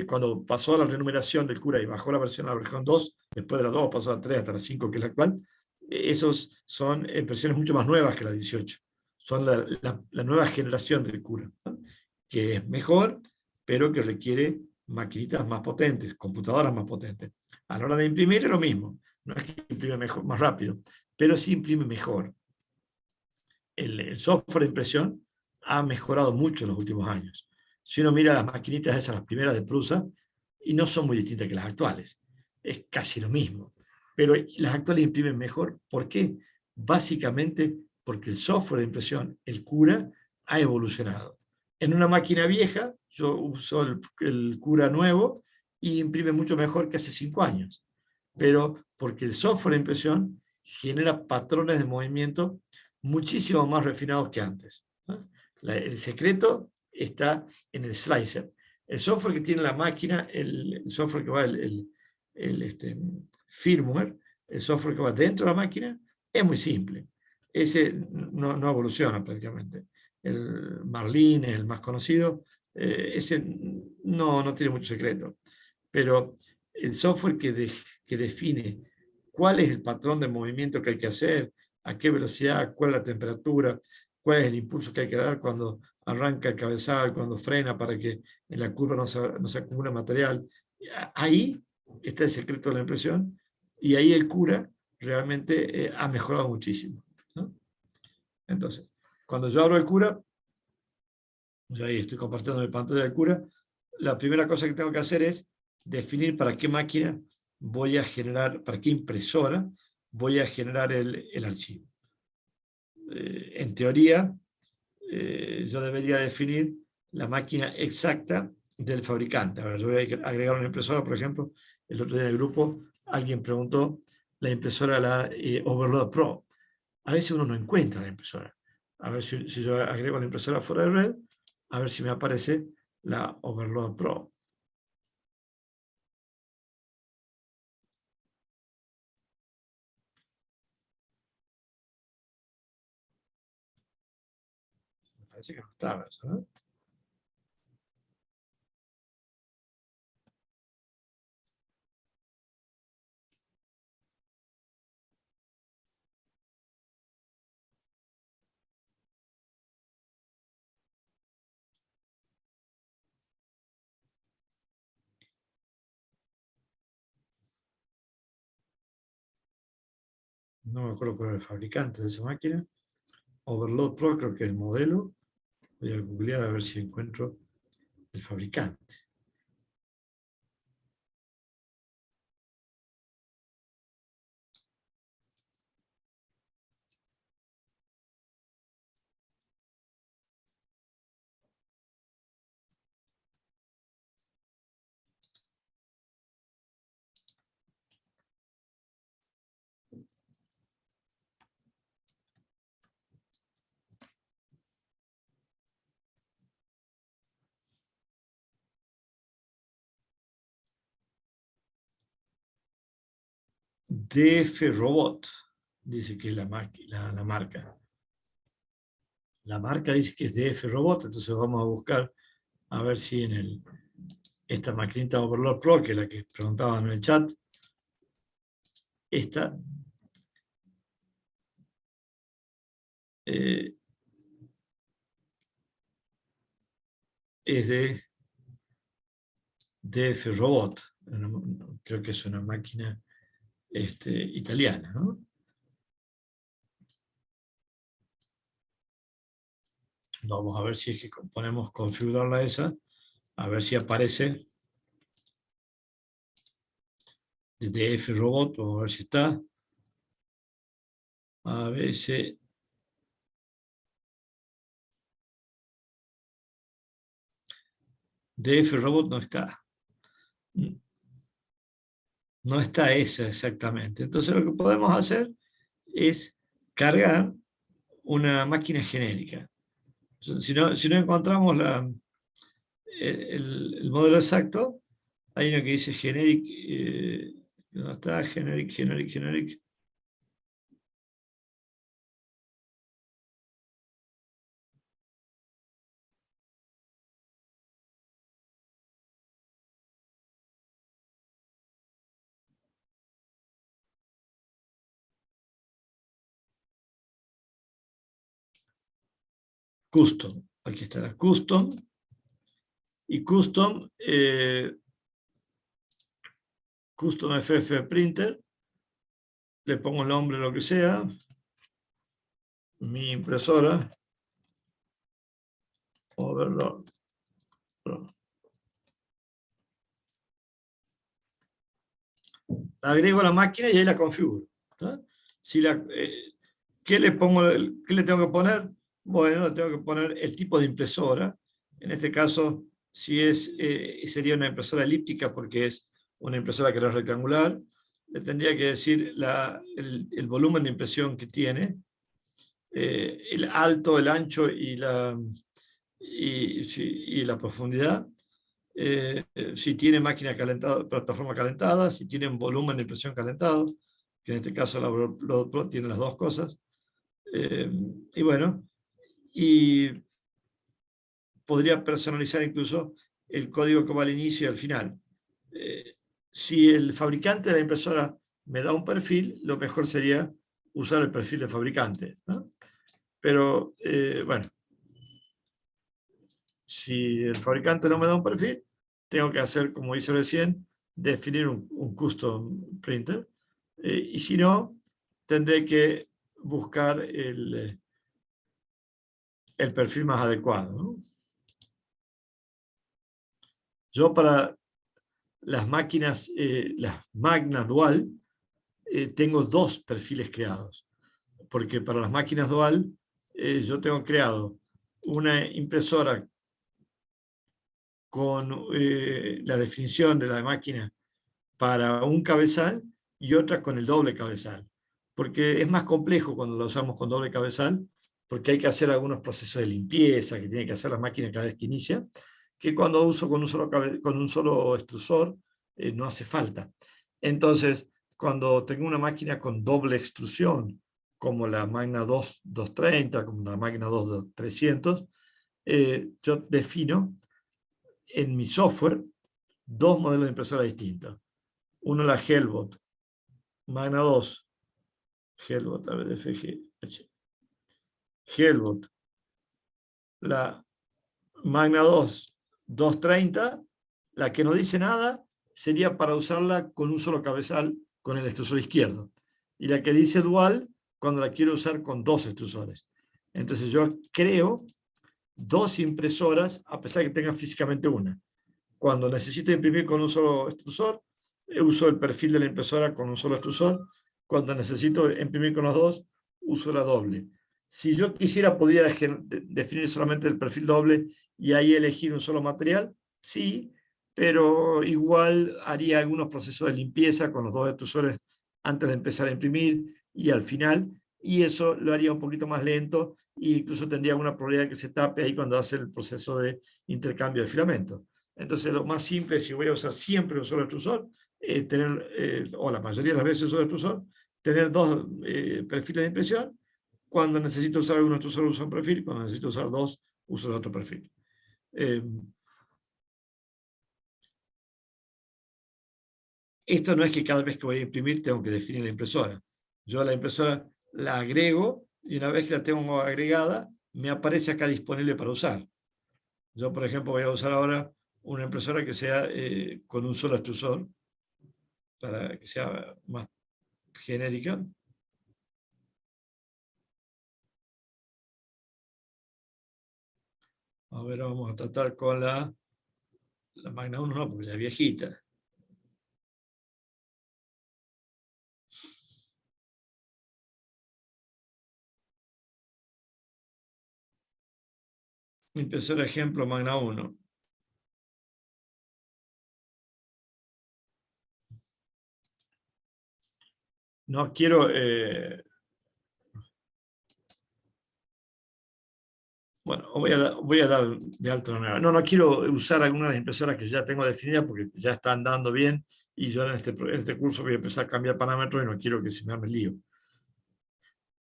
Cuando pasó a la renumeración del Cura y bajó la versión a la versión 2, después de la 2 pasó a la 3 hasta la 5, que es la actual, esos son versiones mucho más nuevas que la 18. Son la nueva generación del Cura, ¿no? Que es mejor, pero que requiere maquinitas más potentes, computadoras más potentes. A la hora de imprimir es lo mismo, no es que imprime mejor, más rápido, pero sí imprime mejor. El software de impresión ha mejorado mucho en los últimos años. Si uno mira las maquinitas esas, las primeras de Prusa, y no son muy distintas que las actuales, es casi lo mismo. pero las actuales imprimen mejor. ¿Por qué? Básicamente porque el software de impresión, el Cura, ha evolucionado. En una máquina vieja, yo uso el Cura nuevo y imprime mucho mejor que hace 5 años. Pero porque el software de impresión genera patrones de movimiento muchísimo más refinados que antes, ¿no? El secreto está en el slicer. El software que tiene la máquina, el software que va, firmware, el software que va dentro de la máquina, es muy simple. Ese no evoluciona prácticamente. El Marlin, el más conocido, ese no tiene mucho secreto. Pero el software que define cuál es el patrón de movimiento que hay que hacer, a qué velocidad, cuál es la temperatura, cuál es el impulso que hay que dar cuando arranca el cabezal, cuando frena para que en la curva no se acumule material. Ahí está el secreto de la impresión y ahí el Cura realmente ha mejorado muchísimo, ¿no? Entonces, cuando yo abro el Cura, yo ahí estoy compartiendo mi pantalla del Cura, la primera cosa que tengo que hacer es definir para qué máquina voy a generar, para qué impresora voy a generar el archivo. En teoría, yo debería definir la máquina exacta del fabricante. A ver, yo voy a agregar una impresora, por ejemplo, el otro día en el grupo alguien preguntó la impresora, la Overload Pro. A veces uno no encuentra la impresora. A ver si yo agrego la impresora fuera de red, a ver si me aparece la Overload Pro. Me parece que no estaba eso, ¿no? No me acuerdo cuál era el fabricante de esa máquina. Overload Pro creo que es el modelo. Voy a googlear a ver si encuentro el fabricante. DF Robot dice que es la marca. La marca dice que es DF Robot, entonces vamos a buscar a ver si en esta maquinita Overlord Pro, que es la que preguntaban en el chat, esta es de DF Robot. Creo que es una máquina italiana, ¿no? Vamos a ver si es que ponemos configurarla esa, a ver si aparece de DF Robot, vamos a ver si está. A veces DF Robot no está. No está esa exactamente. Entonces lo que podemos hacer es cargar una máquina genérica. Si no encontramos el modelo exacto, hay uno que dice generic, no está, generic. Custom, aquí está la custom, y custom FF Printer, le pongo el nombre, lo que sea, mi impresora, Overlord Pro. La agrego a la máquina y ahí la configuro, ¿no? Si ¿qué le pongo, qué le tengo que poner? Bueno, le tengo que poner el tipo de impresora. En este caso, si sería una impresora elíptica porque es una impresora que no es rectangular. Le tendría que decir el volumen de impresión que tiene, el alto, el ancho y la profundidad. Si tiene máquina calentada, plataforma calentada, si tiene un volumen de impresión calentado, que en este caso la Pro tiene las dos cosas. Y bueno, y podría personalizar incluso el código que va al inicio y al final. Si el fabricante de la impresora me da un perfil, lo mejor sería usar el perfil del fabricante, ¿no? Pero bueno, si el fabricante no me da un perfil, tengo que hacer, como hice recién, definir un custom printer. Y si no, tendré que buscar el perfil más adecuado, ¿no? Yo para las máquinas, las Magna Dual, tengo dos perfiles creados. Porque para las máquinas Dual, yo tengo creado una impresora con la definición de la máquina para un cabezal y otra con el doble cabezal. Porque es más complejo cuando lo usamos con doble cabezal, porque hay que hacer algunos procesos de limpieza que tiene que hacer la máquina cada vez que inicia, que cuando uso con un solo extrusor no hace falta. Entonces, cuando tengo una máquina con doble extrusión, como la Magna 230, como la Magna 2300, yo defino en mi software dos modelos de impresora distintos. Uno la Hellbot, Magna 2, Hellbot, a ver, FGH. Hellbot, la Magna 230, la que no dice nada, sería para usarla con un solo cabezal con el extrusor izquierdo. Y la que dice dual, cuando la quiero usar con dos extrusores. Entonces yo creo dos impresoras, a pesar de que tenga físicamente una. Cuando necesito imprimir con un solo extrusor, uso el perfil de la impresora con un solo extrusor. Cuando necesito imprimir con los dos, uso la doble. Si yo quisiera, podría definir solamente el perfil doble y ahí elegir un solo material, sí, pero igual haría algunos procesos de limpieza con los dos extrusores antes de empezar a imprimir y al final, y eso lo haría un poquito más lento e incluso tendría una probabilidad que se tape ahí cuando hace el proceso de intercambio de filamento. Entonces lo más simple, si voy a usar siempre un solo extrusor, tener, o la mayoría de las veces un solo extrusor, tener dos perfiles de impresión. Cuando necesito usar un extrusor uso un perfil, cuando necesito usar dos uso el otro perfil. Esto no es que cada vez que voy a imprimir tengo que definir la impresora. Yo la impresora la agrego y una vez que la tengo agregada, me aparece acá disponible para usar. Yo, por ejemplo, voy a usar ahora una impresora que sea con un solo extrusor, para que sea más genérica. A ver, vamos a tratar con la Magna 1, no, porque ya es viejita. Impresora ejemplo Magna 1. No quiero... bueno, voy a dar de alta una nueva. No quiero usar alguna de las impresoras que ya tengo definidas porque ya están dando bien y yo en este curso voy a empezar a cambiar parámetros y no quiero que se me arme el lío.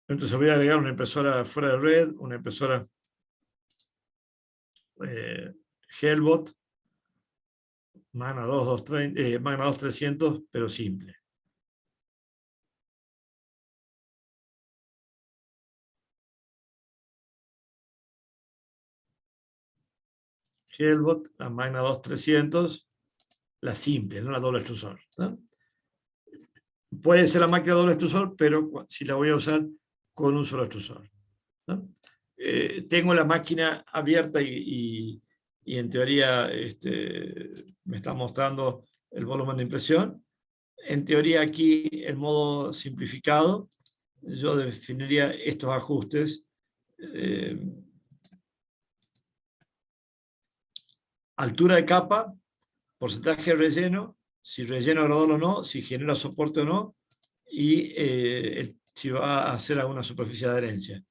Entonces voy a agregar una impresora fuera de red, una impresora Hellbot, Magna 2300, pero simple. Hellbot, la Magna 2300, la simple, no la doble extrusor, ¿no? Puede ser la máquina doble extrusor, pero si la voy a usar con un solo extrusor, ¿no? Tengo la máquina abierta y en teoría me está mostrando el volumen de impresión. En teoría aquí, en modo simplificado, yo definiría estos ajustes. Altura de capa, porcentaje de relleno, si relleno gradual o no, si genera soporte o no, y si va a hacer alguna superficie de adherencia.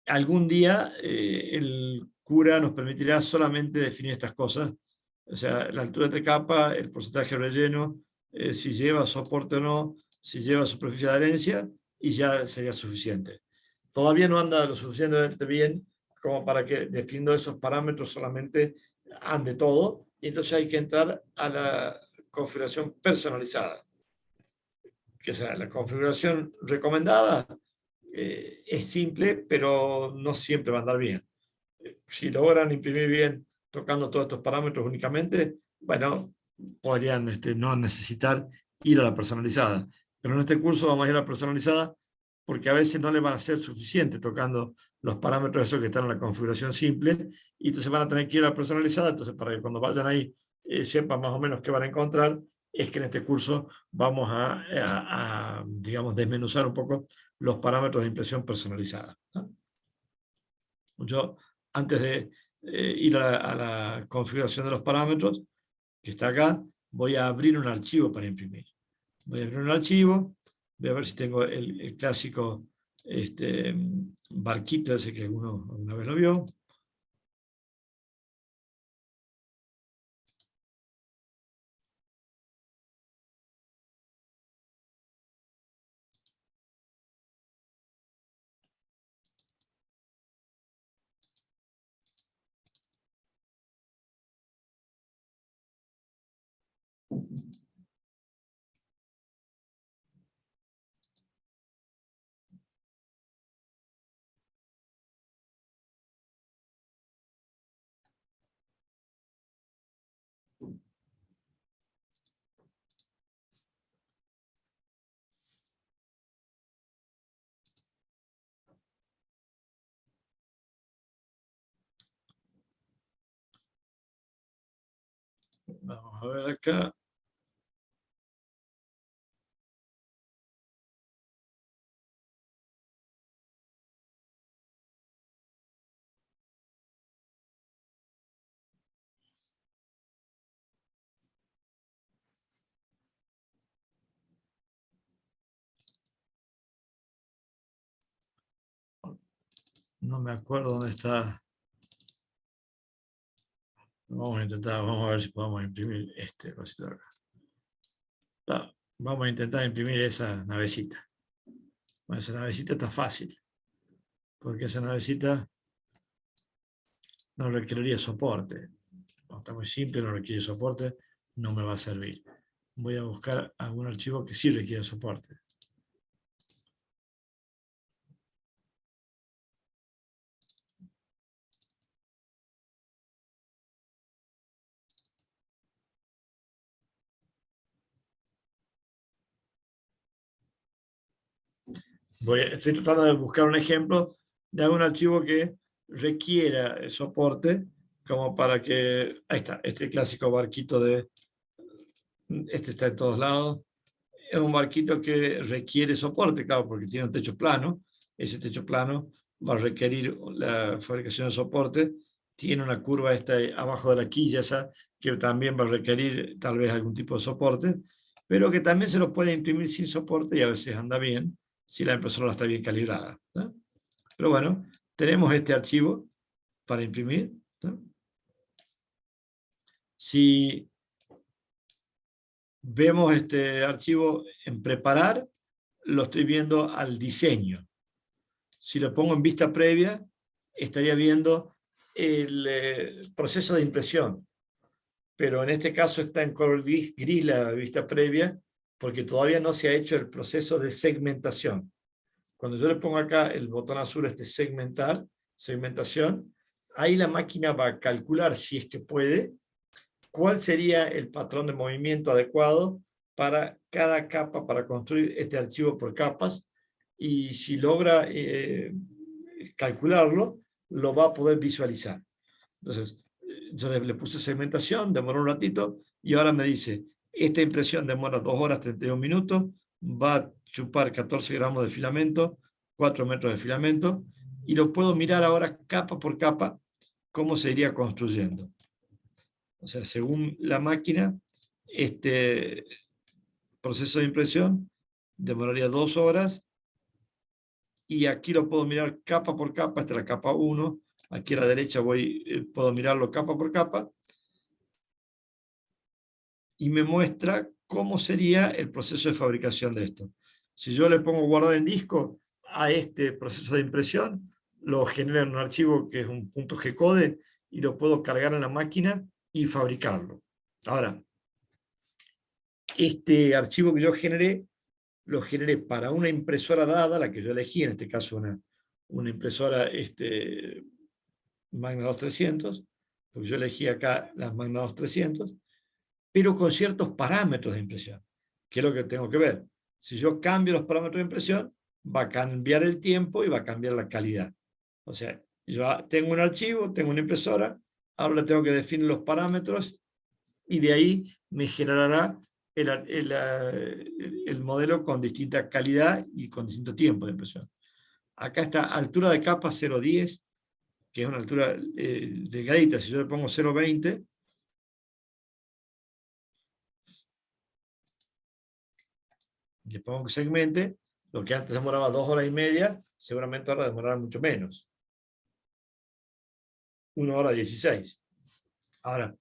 Algún día el cura nos permitirá solamente definir estas cosas, o sea, la altura de capa, el porcentaje de relleno, si lleva soporte o no, si lleva superficie de adherencia, y ya sería suficiente. Todavía no anda lo suficientemente bien como para que definiendo esos parámetros solamente ande todo, y entonces hay que entrar a la configuración personalizada. Que sea la configuración recomendada es simple, pero no siempre va a andar bien. Si logran imprimir bien tocando todos estos parámetros únicamente, bueno, podrían no necesitar ir a la personalizada. Pero en este curso vamos a ir a la personalizada porque a veces no le van a ser suficiente tocando los parámetros esos que están en la configuración simple, y entonces van a tener que ir a la personalizada. Entonces, para que cuando vayan ahí sepan más o menos qué van a encontrar, es que en este curso vamos a digamos, desmenuzar un poco los parámetros de impresión personalizada, ¿no? Yo, antes de ir a la configuración de los parámetros, que está acá, voy a abrir un archivo para imprimir. Voy a abrir un archivo, voy a ver si tengo el clásico barquito ese que alguna vez lo vio. Vamos a ver acá. No me acuerdo dónde está. Vamos a intentar, vamos a ver si podemos imprimir este cosito de acá. No, vamos a intentar imprimir esa navecita. Bueno, esa navecita está fácil, porque esa navecita no requeriría soporte. No, está muy simple, no requiere soporte, no me va a servir. Voy a buscar algún archivo que sí requiera soporte. Estoy tratando de buscar un ejemplo de algún archivo que requiera soporte, como para que, ahí está, este clásico barquito este está en todos lados, es un barquito que requiere soporte, claro, porque tiene un techo plano. Ese techo plano va a requerir la fabricación de soporte, tiene una curva esta abajo de la quilla esa, que también va a requerir tal vez algún tipo de soporte, pero que también se lo puede imprimir sin soporte y a veces anda bien, si la impresora está bien calibrada, ¿no? Pero bueno, tenemos este archivo para imprimir, ¿no? Si vemos este archivo en preparar, lo estoy viendo al diseño. Si lo pongo en vista previa, estaría viendo el proceso de impresión. Pero en este caso está en color gris la vista previa, porque todavía no se ha hecho el proceso de segmentación. Cuando yo le pongo acá el botón azul, segmentación, ahí la máquina va a calcular, si es que puede, cuál sería el patrón de movimiento adecuado para cada capa, para construir este archivo por capas, y si logra calcularlo, lo va a poder visualizar. Entonces, yo le puse segmentación, demoró un ratito, y ahora me dice, esta impresión demora 2 horas 31 minutos, va a chupar 14 gramos de filamento, 4 metros de filamento, y lo puedo mirar ahora capa por capa cómo se iría construyendo. O sea, según la máquina, este proceso de impresión demoraría 2 horas, y aquí lo puedo mirar capa por capa. Esta es la capa 1, aquí a la derecha puedo mirarlo capa por capa, y me muestra cómo sería el proceso de fabricación de esto. Si yo le pongo guardar en disco a este proceso de impresión, lo genera en un archivo que es un .gcode, y lo puedo cargar en la máquina y fabricarlo. Ahora, este archivo que yo generé, lo generé para una impresora dada, la que yo elegí, en este caso una impresora Magna 2300, porque yo elegí acá las Magna 2300, pero con ciertos parámetros de impresión, que es lo que tengo que ver. Si yo cambio los parámetros de impresión, va a cambiar el tiempo y va a cambiar la calidad. O sea, yo tengo un archivo, tengo una impresora, ahora le tengo que definir los parámetros, y de ahí me generará el modelo con distinta calidad y con distinto tiempo de impresión. Acá está altura de capa 0.10, que es una altura delgadita. Si yo le pongo 0.20, le pongo que segmente, lo que antes demoraba 2 horas y media, seguramente ahora demorará mucho menos. 1 hora 16. Ahora,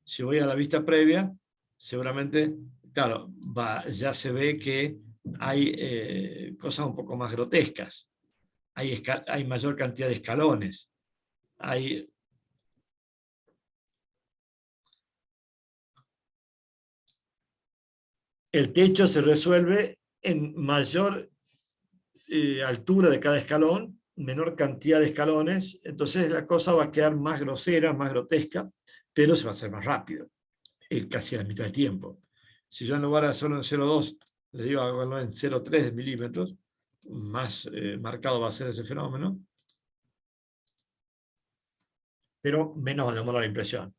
si voy a la vista previa, seguramente, claro, ya se ve que hay cosas un poco más grotescas. Hay mayor cantidad de escalones. El techo se resuelve en mayor altura de cada escalón, menor cantidad de escalones, entonces la cosa va a quedar más grosera, más grotesca, pero se va a hacer más rápido, casi a la mitad del tiempo. Si yo en lugar de hacerlo en 0.2, le digo hacerlo en 0.3 milímetros, más marcado va a ser ese fenómeno, pero menos va a demorar la impresión.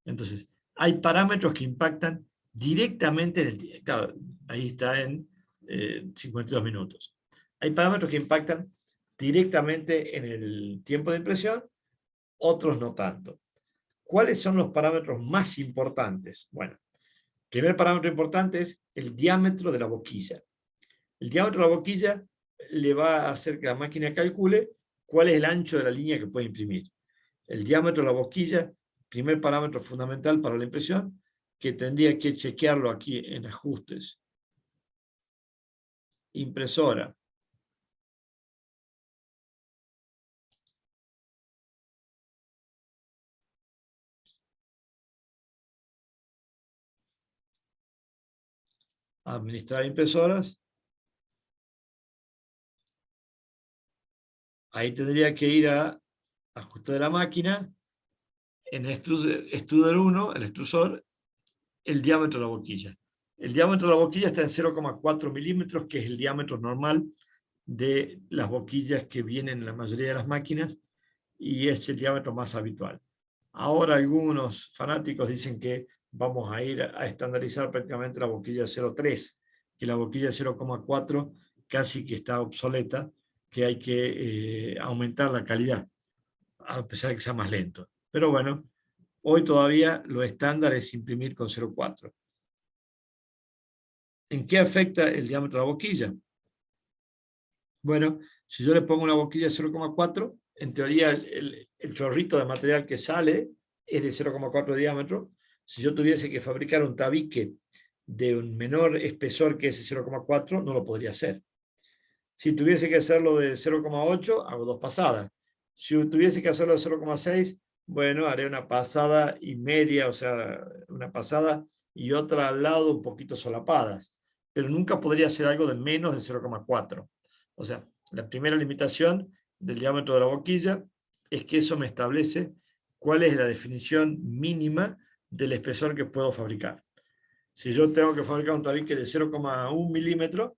Entonces, hay parámetros que impactan directamente en el tiempo. Claro, ahí está en 52 minutos. Hay parámetros que impactan directamente en el tiempo de impresión, otros no tanto. ¿Cuáles son los parámetros más importantes? Bueno, el primer parámetro importante es el diámetro de la boquilla. El diámetro de la boquilla le va a hacer que la máquina calcule cuál es el ancho de la línea que puede imprimir. El diámetro de la boquilla, primer parámetro fundamental para la impresión, que tendría que chequearlo aquí en ajustes. Impresora. Administrar impresoras. Ahí tendría que ir a ajuste de la máquina, en extruder 1, el extrusor, el diámetro de la boquilla. El diámetro de la boquilla está en 0,4 milímetros, que es el diámetro normal de las boquillas que vienen en la mayoría de las máquinas, y es el diámetro más habitual. Ahora algunos fanáticos dicen que vamos a ir a estandarizar prácticamente la boquilla 0,3, que la boquilla 0,4 casi que está obsoleta, que hay que aumentar la calidad, a pesar de que sea más lento. Pero bueno, hoy todavía lo estándar es imprimir con 0,4. ¿En qué afecta el diámetro de la boquilla? Bueno, si yo le pongo una boquilla 0,4, en teoría el chorrito de material que sale es de 0,4 de diámetro. Si yo tuviese que fabricar un tabique de un menor espesor que ese 0,4, no lo podría hacer. Si tuviese que hacerlo de 0,8, hago 2 pasadas. Si tuviese que hacerlo de 0,6, bueno, haré una pasada y media, o sea, una pasada y otra al lado un poquito solapadas. Pero nunca podría hacer algo de menos de 0,4. O sea, la primera limitación del diámetro de la boquilla es que eso me establece cuál es la definición mínima del espesor que puedo fabricar. Si yo tengo que fabricar un tabique de 0,1 milímetros,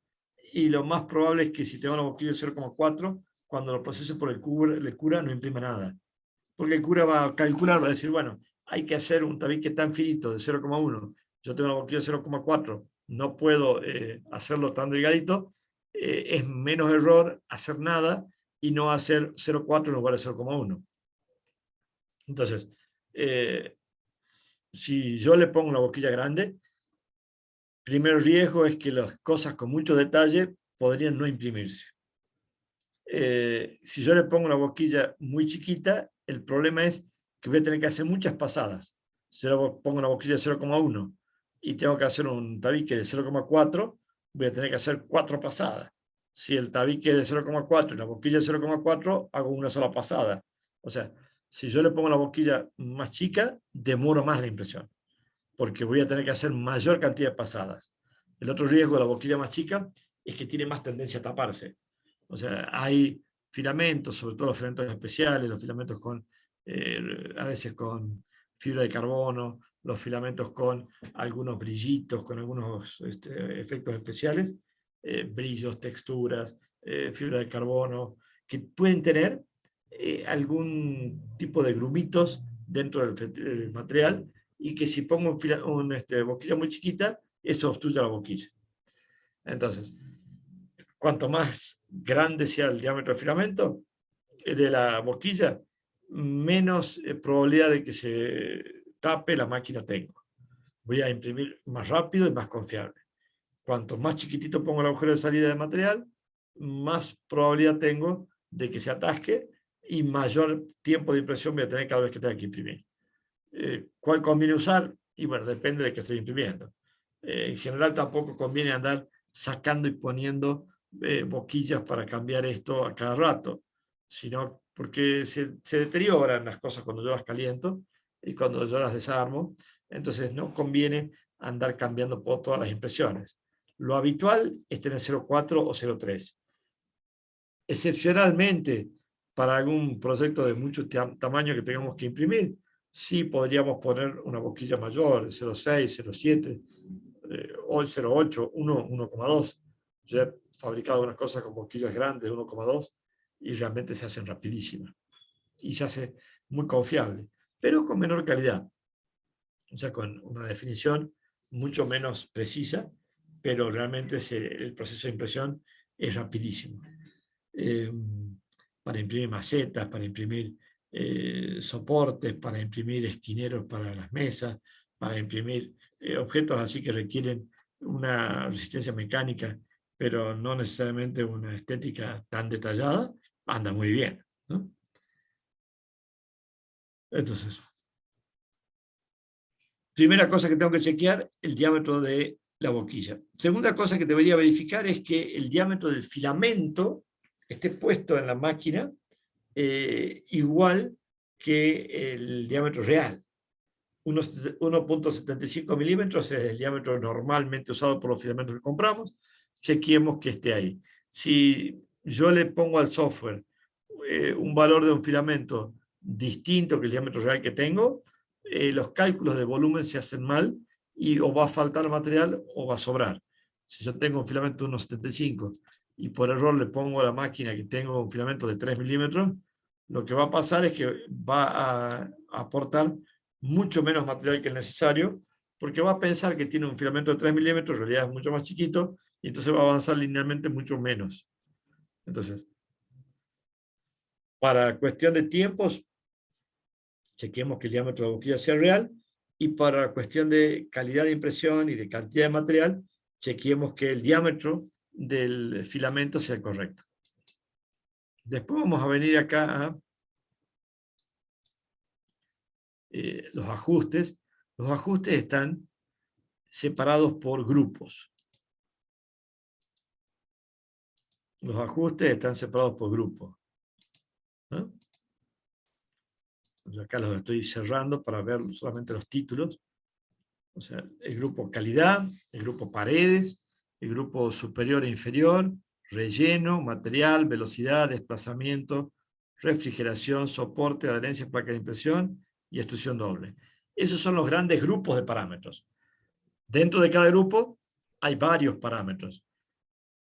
y lo más probable es que si tengo una boquilla de 0,4, cuando lo procese por el cura no imprima nada. Porque el cura va a calcular, va a decir, bueno, hay que hacer un tabique tan finito de 0,1, yo tengo una boquilla 0,4, no puedo hacerlo tan delgadito, es menos error hacer nada y no hacer 0,4 en lugar de 0,1. Entonces, si yo le pongo una boquilla grande, primer riesgo es que las cosas con mucho detalle podrían no imprimirse. Si yo le pongo una boquilla muy chiquita, el problema es que voy a tener que hacer muchas pasadas. Si yo le pongo una boquilla de 0,1 y tengo que hacer un tabique de 0,4, voy a tener que hacer 4 pasadas. Si el tabique es de 0,4 y la boquilla es 0,4, hago una sola pasada. O sea, si yo le pongo la boquilla más chica, demoro más la impresión, porque voy a tener que hacer mayor cantidad de pasadas. El otro riesgo de la boquilla más chica es que tiene más tendencia a taparse. O sea, hay filamentos, sobre todo los filamentos especiales, los filamentos con, a veces con fibra de carbono, los filamentos con algunos brillitos, con algunos efectos especiales, brillos, texturas, fibra de carbono, que pueden tener algún tipo de grumitos dentro del material, y que si pongo una boquilla muy chiquita, eso obstruye la boquilla. Entonces, cuanto más grande sea el diámetro del filamento, de la boquilla, menos probabilidad de que se tape la máquina tengo. Voy a imprimir más rápido y más confiable. Cuanto más chiquitito pongo el agujero de salida de material, más probabilidad tengo de que se atasque y mayor tiempo de impresión voy a tener cada vez que tenga que imprimir. ¿Cuál conviene usar? Y bueno, depende de qué estoy imprimiendo. En general tampoco conviene andar sacando y poniendo boquillas para cambiar esto a cada rato, sino porque se deterioran las cosas cuando yo las caliento y cuando yo las desarmo. Entonces no conviene andar cambiando por todas las impresiones. Lo habitual es tener 0,4 o 0,3. Excepcionalmente, para algún proyecto de mucho tamaño que tengamos que imprimir, sí podríamos poner una boquilla mayor, de 0,6, 0,7, o 0,8, 1,2. Yo he fabricado unas cosas con boquillas grandes de 1,2 y realmente se hacen rapidísimas. Y se hace muy confiable, pero con menor calidad. O sea, con una definición mucho menos precisa, pero realmente el proceso de impresión es rapidísimo. Para imprimir macetas, para imprimir soportes, para imprimir esquineros para las mesas, para imprimir objetos así que requieren una resistencia mecánica, pero no necesariamente una estética tan detallada, anda muy bien, ¿no? Entonces, primera cosa que tengo que chequear, el diámetro de la boquilla. Segunda cosa que debería verificar es que el diámetro del filamento esté puesto en la máquina igual que el diámetro real. 1,75 milímetros es el diámetro normalmente usado por los filamentos que compramos. Chequeemos que esté ahí. Si yo le pongo al software un valor de un filamento distinto que el diámetro real que tengo, los cálculos de volumen se hacen mal y o va a faltar material o va a sobrar. Si yo tengo un filamento de 1,75 y por error le pongo a la máquina que tengo un filamento de 3 milímetros, lo que va a pasar es que va a aportar mucho menos material que el necesario, porque va a pensar que tiene un filamento de 3 milímetros, en realidad es mucho más chiquito, y entonces va a avanzar linealmente mucho menos. Entonces, para cuestión de tiempos, chequemos que el diámetro de la boquilla sea real, y para cuestión de calidad de impresión y de cantidad de material, chequemos que el diámetro del filamento sea el correcto. Después vamos a venir acá a los ajustes. Los ajustes están separados por grupos. Los ajustes están separados por grupos, ¿no? Acá los estoy cerrando para ver solamente los títulos. O sea, el grupo calidad, el grupo paredes, el grupo superior e inferior, relleno, material, velocidad, desplazamiento, refrigeración, soporte, adherencia, placa de impresión y extrusión doble. Esos son los grandes grupos de parámetros. Dentro de cada grupo hay varios parámetros.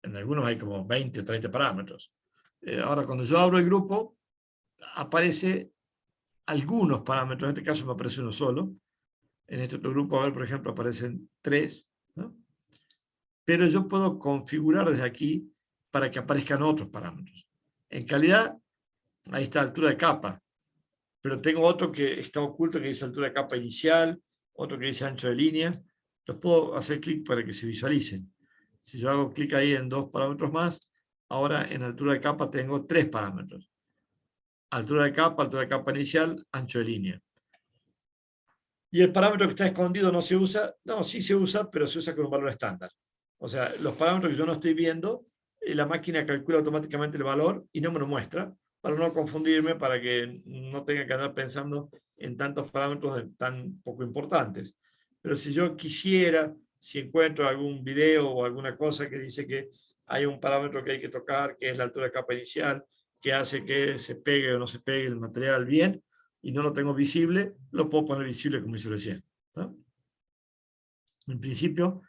En algunos hay como 20 o 30 parámetros. Ahora, cuando yo abro el grupo, aparece algunos parámetros, en este caso me aparece uno solo, En este otro grupo, a ver, por ejemplo, aparecen 3, ¿no? Pero yo puedo configurar desde aquí para que aparezcan otros parámetros. En calidad, ahí está altura de capa, pero tengo otro que está oculto que dice altura de capa inicial, otro que dice ancho de línea. Los puedo hacer clic para que se visualicen. Si yo hago clic ahí en 2 parámetros más, ahora en altura de capa tengo 3 parámetros. Altura de capa inicial, ancho de línea. ¿Y el parámetro que está escondido no se usa? No, sí se usa, pero se usa con un valor estándar. O sea, los parámetros que yo no estoy viendo, la máquina calcula automáticamente el valor y no me lo muestra, para no confundirme, para que no tenga que andar pensando en tantos parámetros tan poco importantes. Pero si yo quisiera, si encuentro algún video o alguna cosa que dice que hay un parámetro que hay que tocar, que es la altura de capa inicial, que hace que se pegue o no se pegue el material bien, y no lo tengo visible, lo puedo poner visible como hice recién, ¿no? En principio,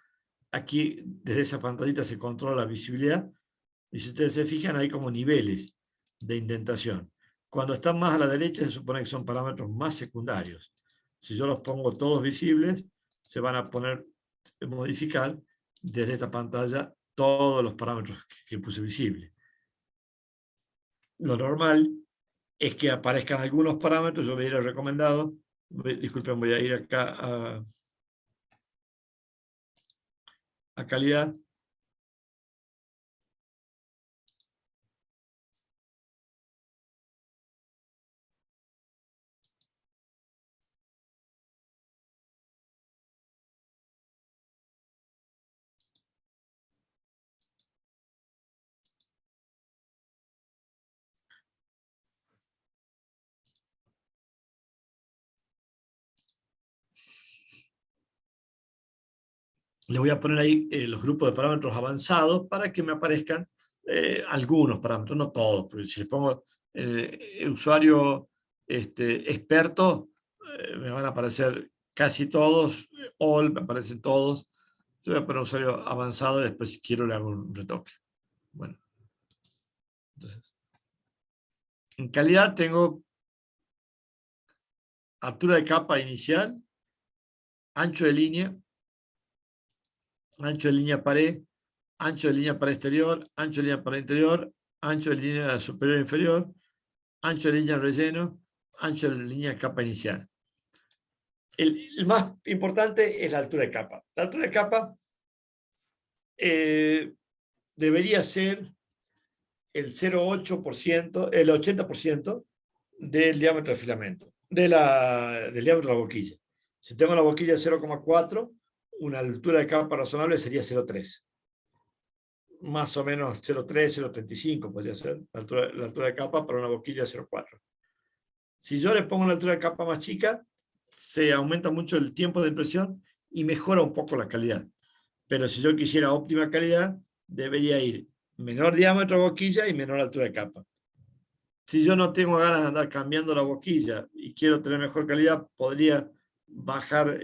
aquí desde esa pantallita se controla la visibilidad, y si ustedes se fijan, hay como niveles de indentación. Cuando están más a la derecha, se supone que son parámetros más secundarios. Si yo los pongo todos visibles, se van a modificar desde esta pantalla todos los parámetros que puse visible. Lo normal es que aparezcan algunos parámetros, yo voy a ir a recomendado, disculpen, voy a ir acá a calidad. Le voy a poner ahí los grupos de parámetros avanzados para que me aparezcan algunos parámetros, no todos, porque si le pongo usuario experto, me van a aparecer casi todos, all me aparecen todos. Yo voy a poner usuario avanzado y después si quiero le hago un retoque. Bueno, entonces, en calidad tengo altura de capa inicial, ancho de línea pared, ancho de línea pared exterior, ancho de línea pared interior, ancho de línea superior e inferior, ancho de línea relleno, ancho de línea capa inicial. El más importante es la altura de capa. La altura de capa debería ser el 0,8%, el 80% del diámetro del filamento, del diámetro de la boquilla. Si tengo la boquilla de 0,4, una altura de capa razonable sería 0,3. Más o menos 0,3, 0,35 podría ser la altura de capa para una boquilla de 0,4. Si yo le pongo una altura de capa más chica, se aumenta mucho el tiempo de impresión y mejora un poco la calidad. Pero si yo quisiera óptima calidad, debería ir menor diámetro de boquilla y menor altura de capa. Si yo no tengo ganas de andar cambiando la boquilla y quiero tener mejor calidad, podría bajar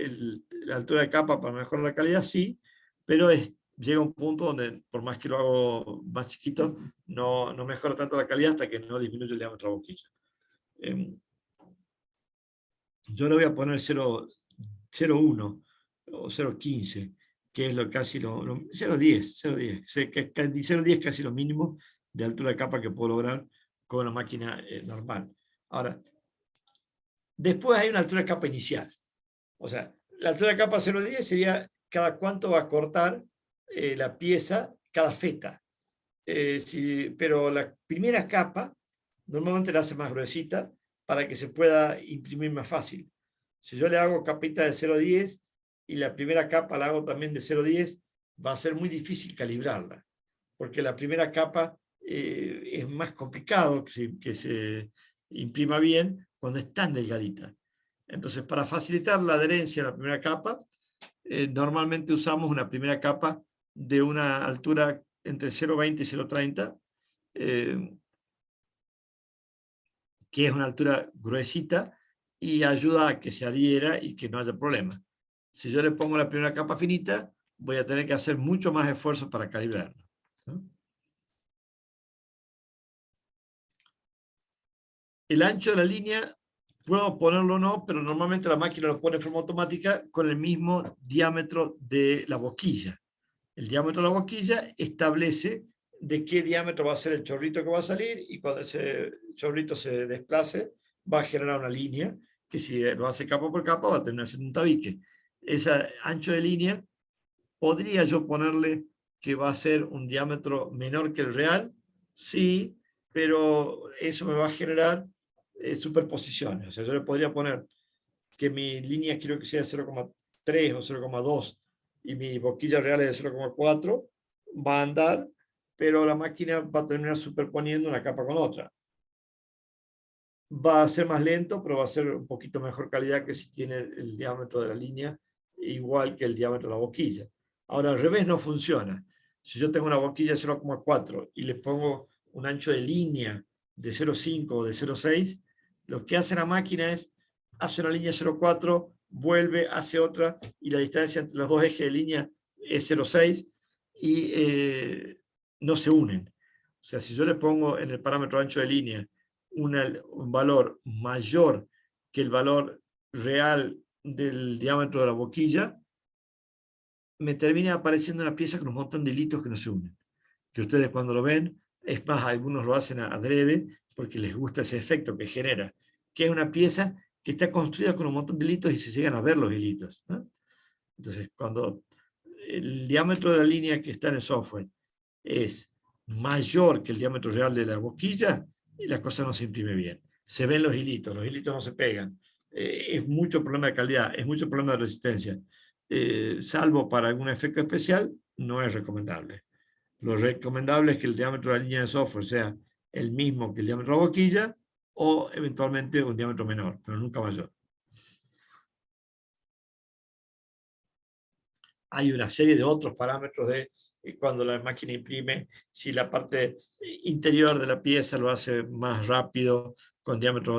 la altura de capa para mejorar la calidad, sí, pero llega un punto donde, por más que lo hago más chiquito, no mejora tanto la calidad hasta que no disminuye el diámetro de la boquilla. Yo le voy a poner 0,1 o 0,15, que es casi 0,10, 0,10 casi lo mínimo de altura de capa que puedo lograr con una máquina normal. Ahora, después hay una altura de capa inicial. O sea, la altura de capa 0,10 sería cada cuánto va a cortar la pieza, cada feta. Pero la primera capa normalmente la hace más gruesita para que se pueda imprimir más fácil. Si yo le hago capita de 0,10 y la primera capa la hago también de 0,10, va a ser muy difícil calibrarla, porque la primera capa es más complicado que se imprima bien cuando es tan delgadita. Entonces, para facilitar la adherencia a la primera capa, normalmente usamos una primera capa de una altura entre 0,20 y 0,30, que es una altura gruesita y ayuda a que se adhiera y que no haya problema. Si yo le pongo la primera capa finita, voy a tener que hacer mucho más esfuerzo para calibrarlo, ¿no? El ancho de la línea Puedo ponerlo o no, pero normalmente la máquina lo pone de forma automática con el mismo diámetro de la boquilla. El diámetro de la boquilla establece de qué diámetro va a ser el chorrito que va a salir, y cuando ese chorrito se desplace va a generar una línea que, si lo hace capa por capa, va a terminar siendo un tabique. Ese ancho de línea podría yo ponerle que va a ser un diámetro menor que el real, sí, pero eso me va a generar superposiciones. O sea, yo le podría poner que mi línea quiero que sea 0,3 o 0,2 y mi boquilla real es de 0,4, va a andar, pero la máquina va a terminar superponiendo una capa con otra. Va a ser más lento, pero va a ser un poquito mejor calidad que si tiene el diámetro de la línea igual que el diámetro de la boquilla. Ahora, al revés no funciona. Si yo tengo una boquilla de 0,4 y le pongo un ancho de línea de 0,5 o de 0,6, lo que hace la máquina es, hace una línea 0,4, vuelve, hace otra, y la distancia entre los dos ejes de línea es 0,6, y no se unen. O sea, si yo le pongo en el parámetro ancho de línea un valor mayor que el valor real del diámetro de la boquilla, me termina apareciendo una pieza con un montón de hilitos que no se unen. Que ustedes cuando lo ven, es más, algunos lo hacen adrede porque les gusta ese efecto que genera, que es una pieza que está construida con un montón de hilitos y se llegan a ver los hilitos, ¿no? Entonces, cuando el diámetro de la línea que está en el software es mayor que el diámetro real de la boquilla, la cosa no se imprime bien. Se ven los hilitos no se pegan. Es mucho problema de calidad, es mucho problema de resistencia. Salvo para algún efecto especial, no es recomendable. Lo recomendable es que el diámetro de la línea de software sea el mismo que el diámetro de la boquilla, o eventualmente un diámetro menor, pero nunca mayor. Hay una serie de otros parámetros de cuando la máquina imprime, si la parte interior de la pieza lo hace más rápido, con diámetro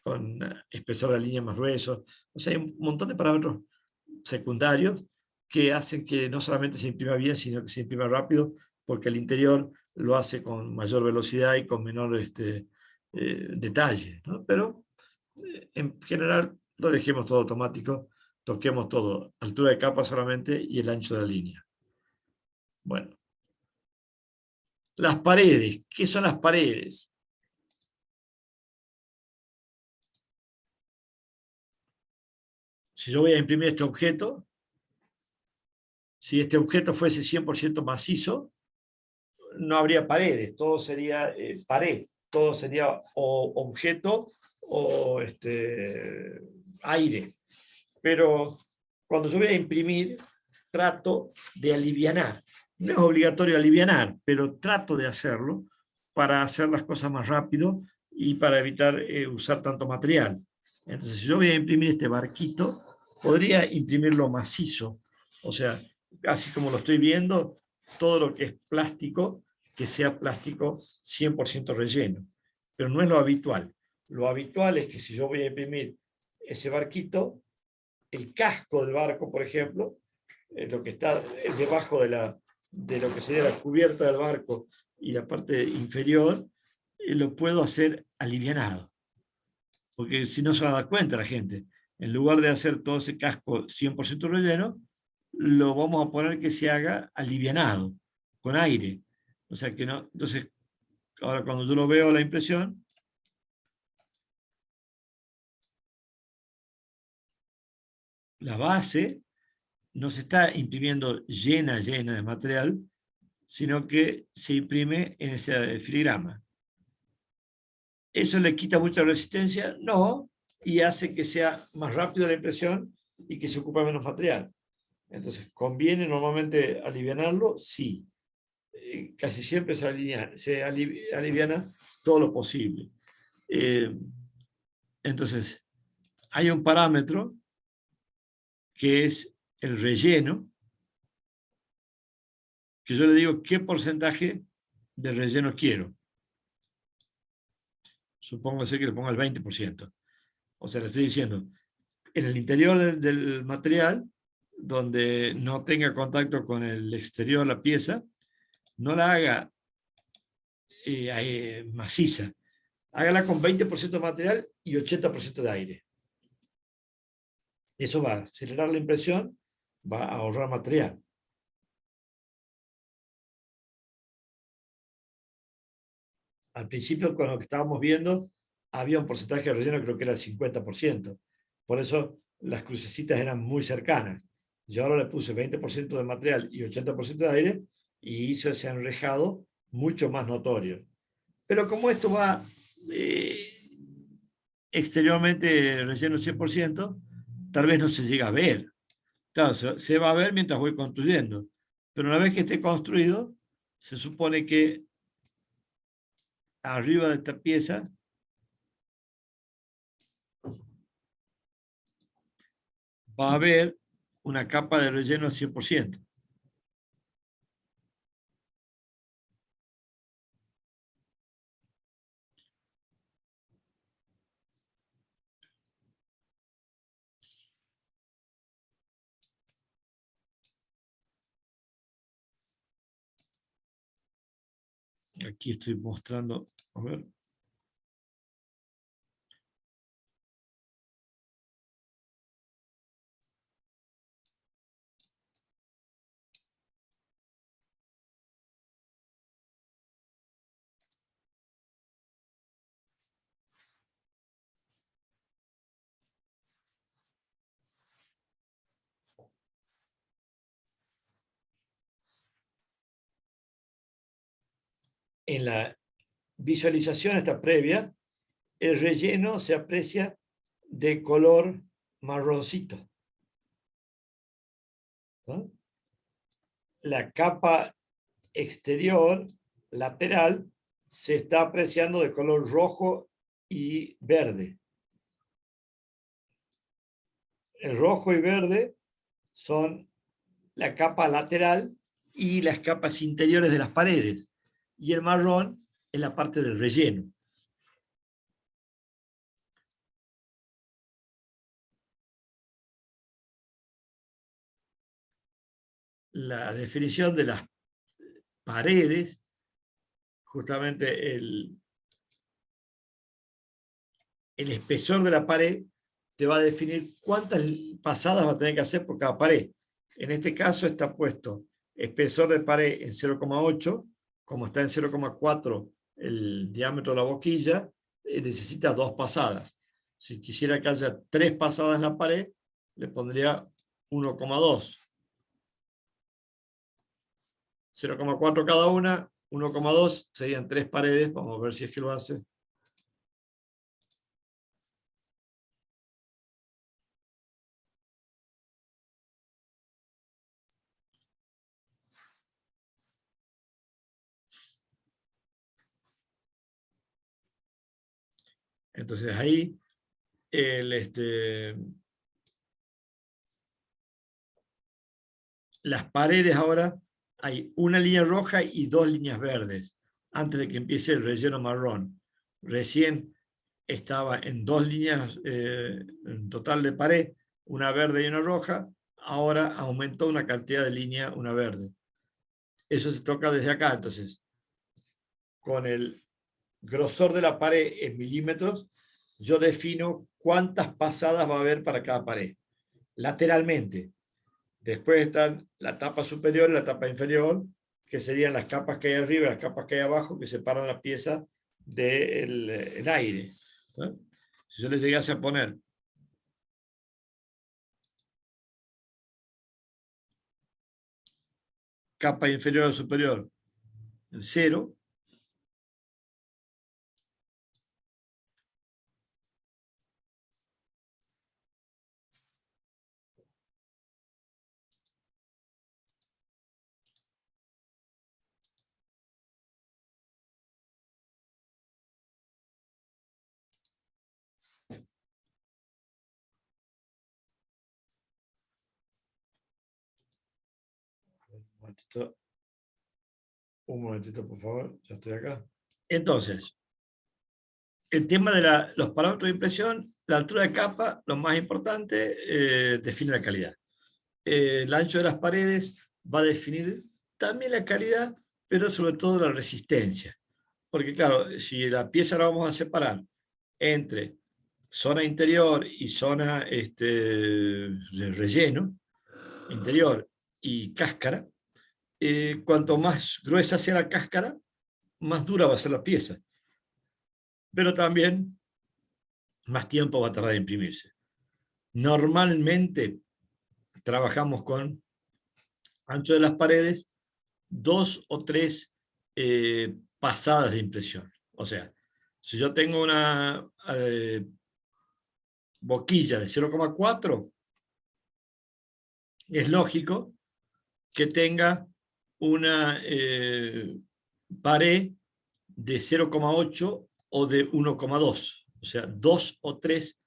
con espesor de la línea más grueso. O sea, hay un montón de parámetros secundarios que hacen que no solamente se imprima bien, sino que se imprima rápido, porque el interior lo hace con mayor velocidad y con menor detalle, ¿no? Pero en general lo dejemos todo automático, toquemos todo, altura de capa solamente y el ancho de la línea. Bueno, las paredes. ¿Qué son las paredes? Si yo voy a imprimir este objeto, si este objeto fuese 100% macizo, no habría paredes, todo sería pared, todo sería o objeto o aire. Pero cuando yo voy a imprimir, trato de alivianar. No es obligatorio alivianar, pero trato de hacerlo para hacer las cosas más rápido y para evitar usar tanto material. Entonces, si yo voy a imprimir este barquito, podría imprimirlo macizo. O sea, así como lo estoy viendo, todo lo que es plástico, que sea plástico 100% relleno. Pero no es lo habitual. Lo habitual es que si yo voy a imprimir ese barquito, el casco del barco, por ejemplo, lo que está debajo de lo que sería la cubierta del barco y la parte inferior, lo puedo hacer alivianado. Porque si no se va a dar cuenta la gente, en lugar de hacer todo ese casco 100% relleno, lo vamos a poner que se haga alivianado, con aire. O sea que no, entonces, ahora cuando yo lo veo a la impresión, la base no se está imprimiendo llena de material, sino que se imprime en ese filigrama. ¿Eso le quita mucha resistencia? No, y hace que sea más rápido la impresión y que se ocupe menos material. Entonces, ¿conviene normalmente alivianarlo? Sí. Casi siempre se aliviana todo lo posible. Entonces, hay un parámetro que es el relleno, que yo le digo qué porcentaje de relleno quiero. Supóngase que le ponga el 20%. O sea, le estoy diciendo, en el interior del material, donde no tenga contacto con el exterior de la pieza, no la haga maciza, hágala con 20% de material y 80% de aire. Eso va a acelerar la impresión, va a ahorrar material. Al principio, con lo que estábamos viendo, había un porcentaje de relleno, creo que era el 50%. Por eso las crucecitas eran muy cercanas. Yo ahora le puse 20% de material y 80% de aire y hizo ese enrejado mucho más notorio. Pero como esto va exteriormente relleno 100%, tal vez no se llega a ver. Claro, se va a ver mientras voy construyendo. Pero una vez que esté construido, se supone que arriba de esta pieza va a haber una capa de relleno al 100%. Aquí estoy mostrando, a ver. En la visualización esta previa, el relleno se aprecia de color marroncito, ¿no? La capa exterior, lateral, se está apreciando de color rojo y verde. El rojo y verde son la capa lateral y las capas interiores de las paredes. Y el marrón es la parte del relleno. La definición de las paredes, justamente el espesor de la pared te va a definir cuántas pasadas va a tener que hacer por cada pared. En este caso está puesto espesor de pared en 0,8, como está en 0,4 el diámetro de la boquilla, necesita 2 pasadas. Si quisiera que haya 3 pasadas en la pared, le pondría 1,2. 0,4 cada una, 1,2 serían 3 paredes. Vamos a ver si es que lo hace. Entonces ahí las paredes ahora hay una línea roja y 2 líneas verdes antes de que empiece el relleno marrón. Recién estaba en 2 líneas en total de pared, una verde y una roja. Ahora aumentó una cantidad de línea, una verde. Eso se toca desde acá. Entonces, con el grosor de la pared en milímetros, yo defino cuántas pasadas va a haber para cada pared, lateralmente. Después están la tapa superior y la tapa inferior, que serían las capas que hay arriba y las capas que hay abajo, que separan la pieza del aire, ¿no? Si yo le llegase a poner capa inferior o superior en 0, un momentito, por favor, ya estoy acá. Entonces, el tema de los parámetros de impresión, la altura de capa, lo más importante, define la calidad. El ancho de las paredes va a definir también la calidad, pero sobre todo la resistencia. porque claro, si la pieza la vamos a separar entre zona interior y zona de relleno, interior y cáscara, cuanto más gruesa sea la cáscara, más dura va a ser la pieza. Pero también más tiempo va a tardar en imprimirse. Normalmente trabajamos con ancho de las paredes 2 o 3 pasadas de impresión. O sea, si yo tengo una boquilla de 0,4, es lógico que tenga una pared de 0,8 o de 1,2. O sea, 2 o 3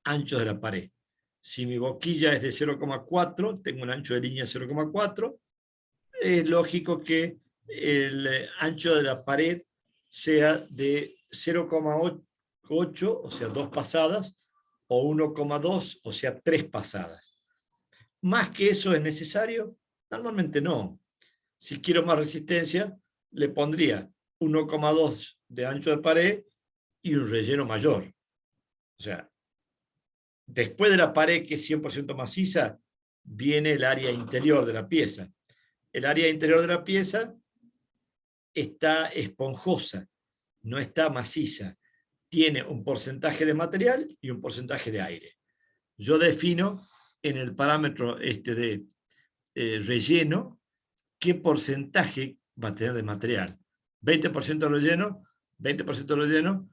anchos de la pared. Si mi boquilla es de 0,4, tengo un ancho de línea 0,4, es lógico que el ancho de la pared sea de 0,8, o sea, 2 pasadas, o 1,2, o sea, 3 pasadas. ¿Más que eso es necesario? Normalmente no. Si quiero más resistencia, le pondría 1,2 de ancho de pared y un relleno mayor. O sea, después de la pared que es 100% maciza, viene el área interior de la pieza. El área interior de la pieza está esponjosa, no está maciza. Tiene un porcentaje de material y un porcentaje de aire. Yo defino en el parámetro de relleno qué porcentaje va a tener de material. 20% de relleno, 20% de relleno,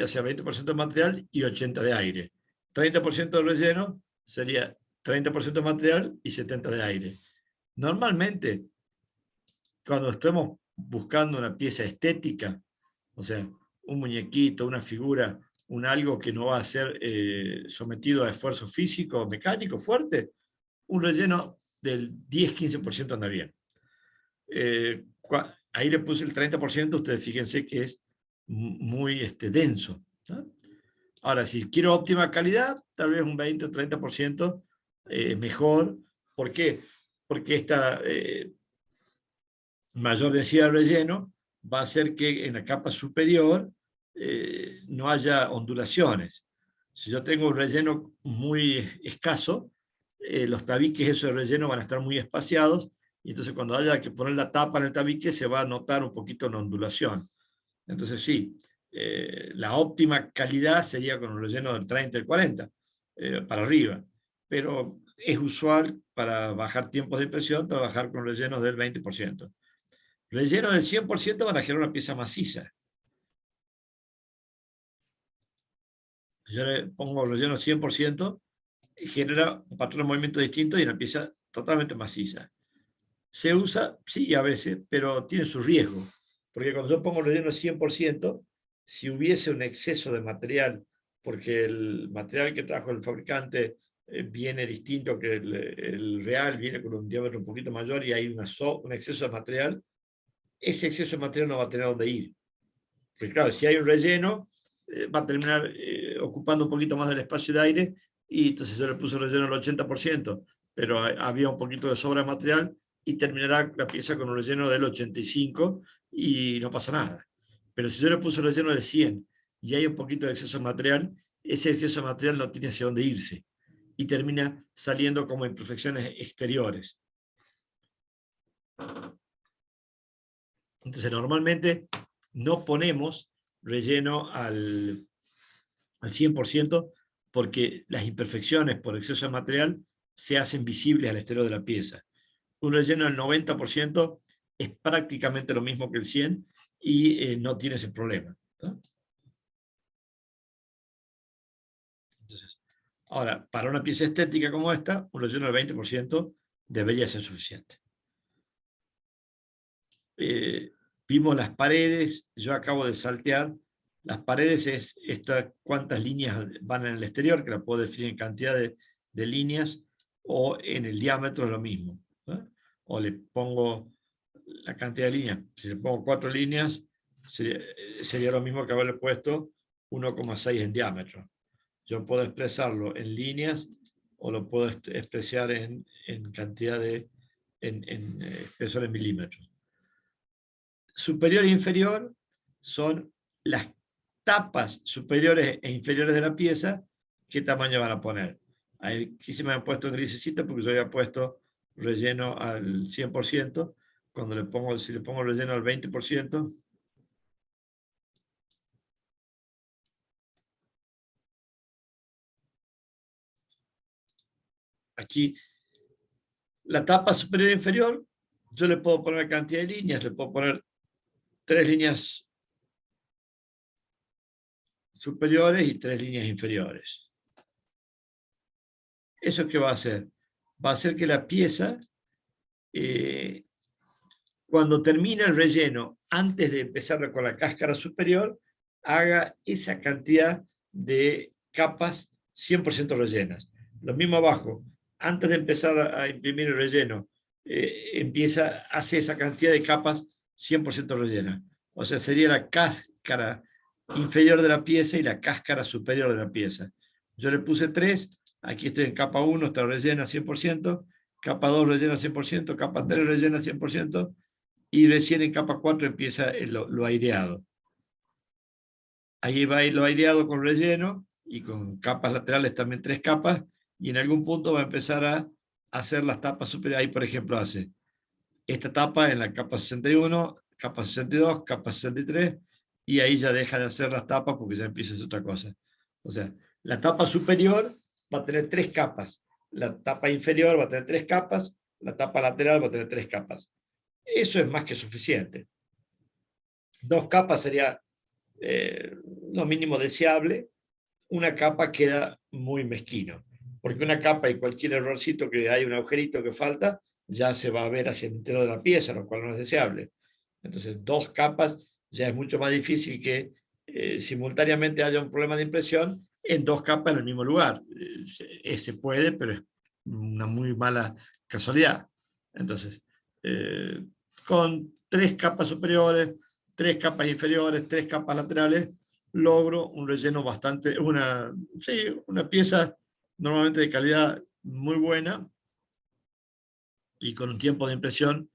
o sea, 20% de material y 80% de aire. 30% de relleno sería 30% de material y 70% de aire. Normalmente, cuando estemos buscando una pieza estética, o sea, un muñequito, una figura, un algo que no va a ser sometido a esfuerzo físico o mecánico fuerte, un relleno del 10-15% anda bien. Ahí le puse el 30%, ustedes fíjense que es muy denso, ¿no? Ahora, si quiero óptima calidad, tal vez un 20 o 30% mejor. ¿Por qué? Porque esta mayor densidad de relleno va a hacer que en la capa superior no haya ondulaciones. Si yo tengo un relleno muy escaso, los tabiques esos de relleno van a estar muy espaciados, y entonces cuando haya que poner la tapa en el tabique se va a notar un poquito una ondulación. Entonces sí, la óptima calidad sería con un relleno del 30 al 40 para arriba, pero es usual para bajar tiempos de impresión trabajar con rellenos del 20%. Relleno del 100% van a generar una pieza maciza. Yo le pongo relleno 100%, y genera un patrón de movimiento distinto y una pieza totalmente maciza. ¿Se usa? Sí, a veces, pero tiene su riesgo. Porque cuando yo pongo relleno 100%, si hubiese un exceso de material, porque el material que trajo el fabricante viene distinto que el real, viene con un diámetro un poquito mayor y hay un exceso de material, ese exceso de material no va a tener dónde ir. Porque claro, si hay un relleno, va a terminar ocupando un poquito más del espacio de aire, y entonces yo le puse relleno al 80%, pero había un poquito de sobra de material y terminará la pieza con un relleno del 85% y no pasa nada. Pero si yo le puse relleno del 100 y hay un poquito de exceso de material, ese exceso de material no tiene hacia dónde irse y termina saliendo como imperfecciones exteriores. Entonces normalmente no ponemos relleno al 100% porque las imperfecciones por exceso de material se hacen visibles al exterior de la pieza. Un relleno del 90% es prácticamente lo mismo que el 100% y no tiene ese problema, ¿no? Entonces, ahora, para una pieza estética como esta, un relleno del 20% debería ser suficiente. Vimos las paredes, yo acabo de saltear. Las paredes es cuántas líneas van en el exterior, que la puedo definir en cantidad de líneas, o en el diámetro es lo mismo, ¿no? O le pongo la cantidad de líneas. Si le pongo 4 líneas, sería lo mismo que haberle puesto 1,6 en diámetro. Yo puedo expresarlo en líneas o lo puedo expresar en cantidad espesor en milímetros. Superior e inferior, son las tapas superiores e inferiores de la pieza, qué tamaño van a poner. Aquí se me han puesto en grisecito porque yo había puesto relleno al 100%. Cuando si le pongo relleno al 20%, aquí la tapa superior e inferior, yo le puedo poner cantidad de líneas, le puedo poner 3 líneas superiores y 3 líneas inferiores. ¿Eso qué va a hacer? Va a hacer que la pieza, cuando termine el relleno, antes de empezar con la cáscara superior, haga esa cantidad de capas 100% rellenas. Lo mismo abajo, antes de empezar a imprimir el relleno, hace esa cantidad de capas 100% rellenas. O sea, sería la cáscara inferior de la pieza y la cáscara superior de la pieza. Yo le puse 3, aquí estoy en capa 1, está rellena 100%, capa 2 rellena 100%, capa 3 rellena 100%, y recién en capa 4 empieza lo aireado. Ahí va a ir lo aireado con relleno y con capas laterales también 3 capas, y en algún punto va a empezar a hacer las tapas superiores. Ahí, por ejemplo, hace esta tapa en la capa 61, capa 62, capa 63, y ahí ya deja de hacer las tapas porque ya empieza a hacer otra cosa. O sea, la tapa superior va a tener 3 capas, la tapa inferior va a tener 3 capas, la tapa lateral va a tener 3 capas. Eso es más que suficiente. 2 capas sería lo mínimo deseable. Una capa queda muy mezquino, porque una capa y cualquier errorcito que hay un agujerito que falta, ya se va a ver hacia el interior de la pieza, lo cual no es deseable. Entonces, 2 capas ya es mucho más difícil que simultáneamente haya un problema de impresión en 2 capas en el mismo lugar. Se puede, pero es una muy mala casualidad. Entonces, con 3 capas superiores, 3 capas inferiores, 3 capas laterales, logro un relleno bastante, una pieza normalmente de calidad muy buena y con un tiempo de impresión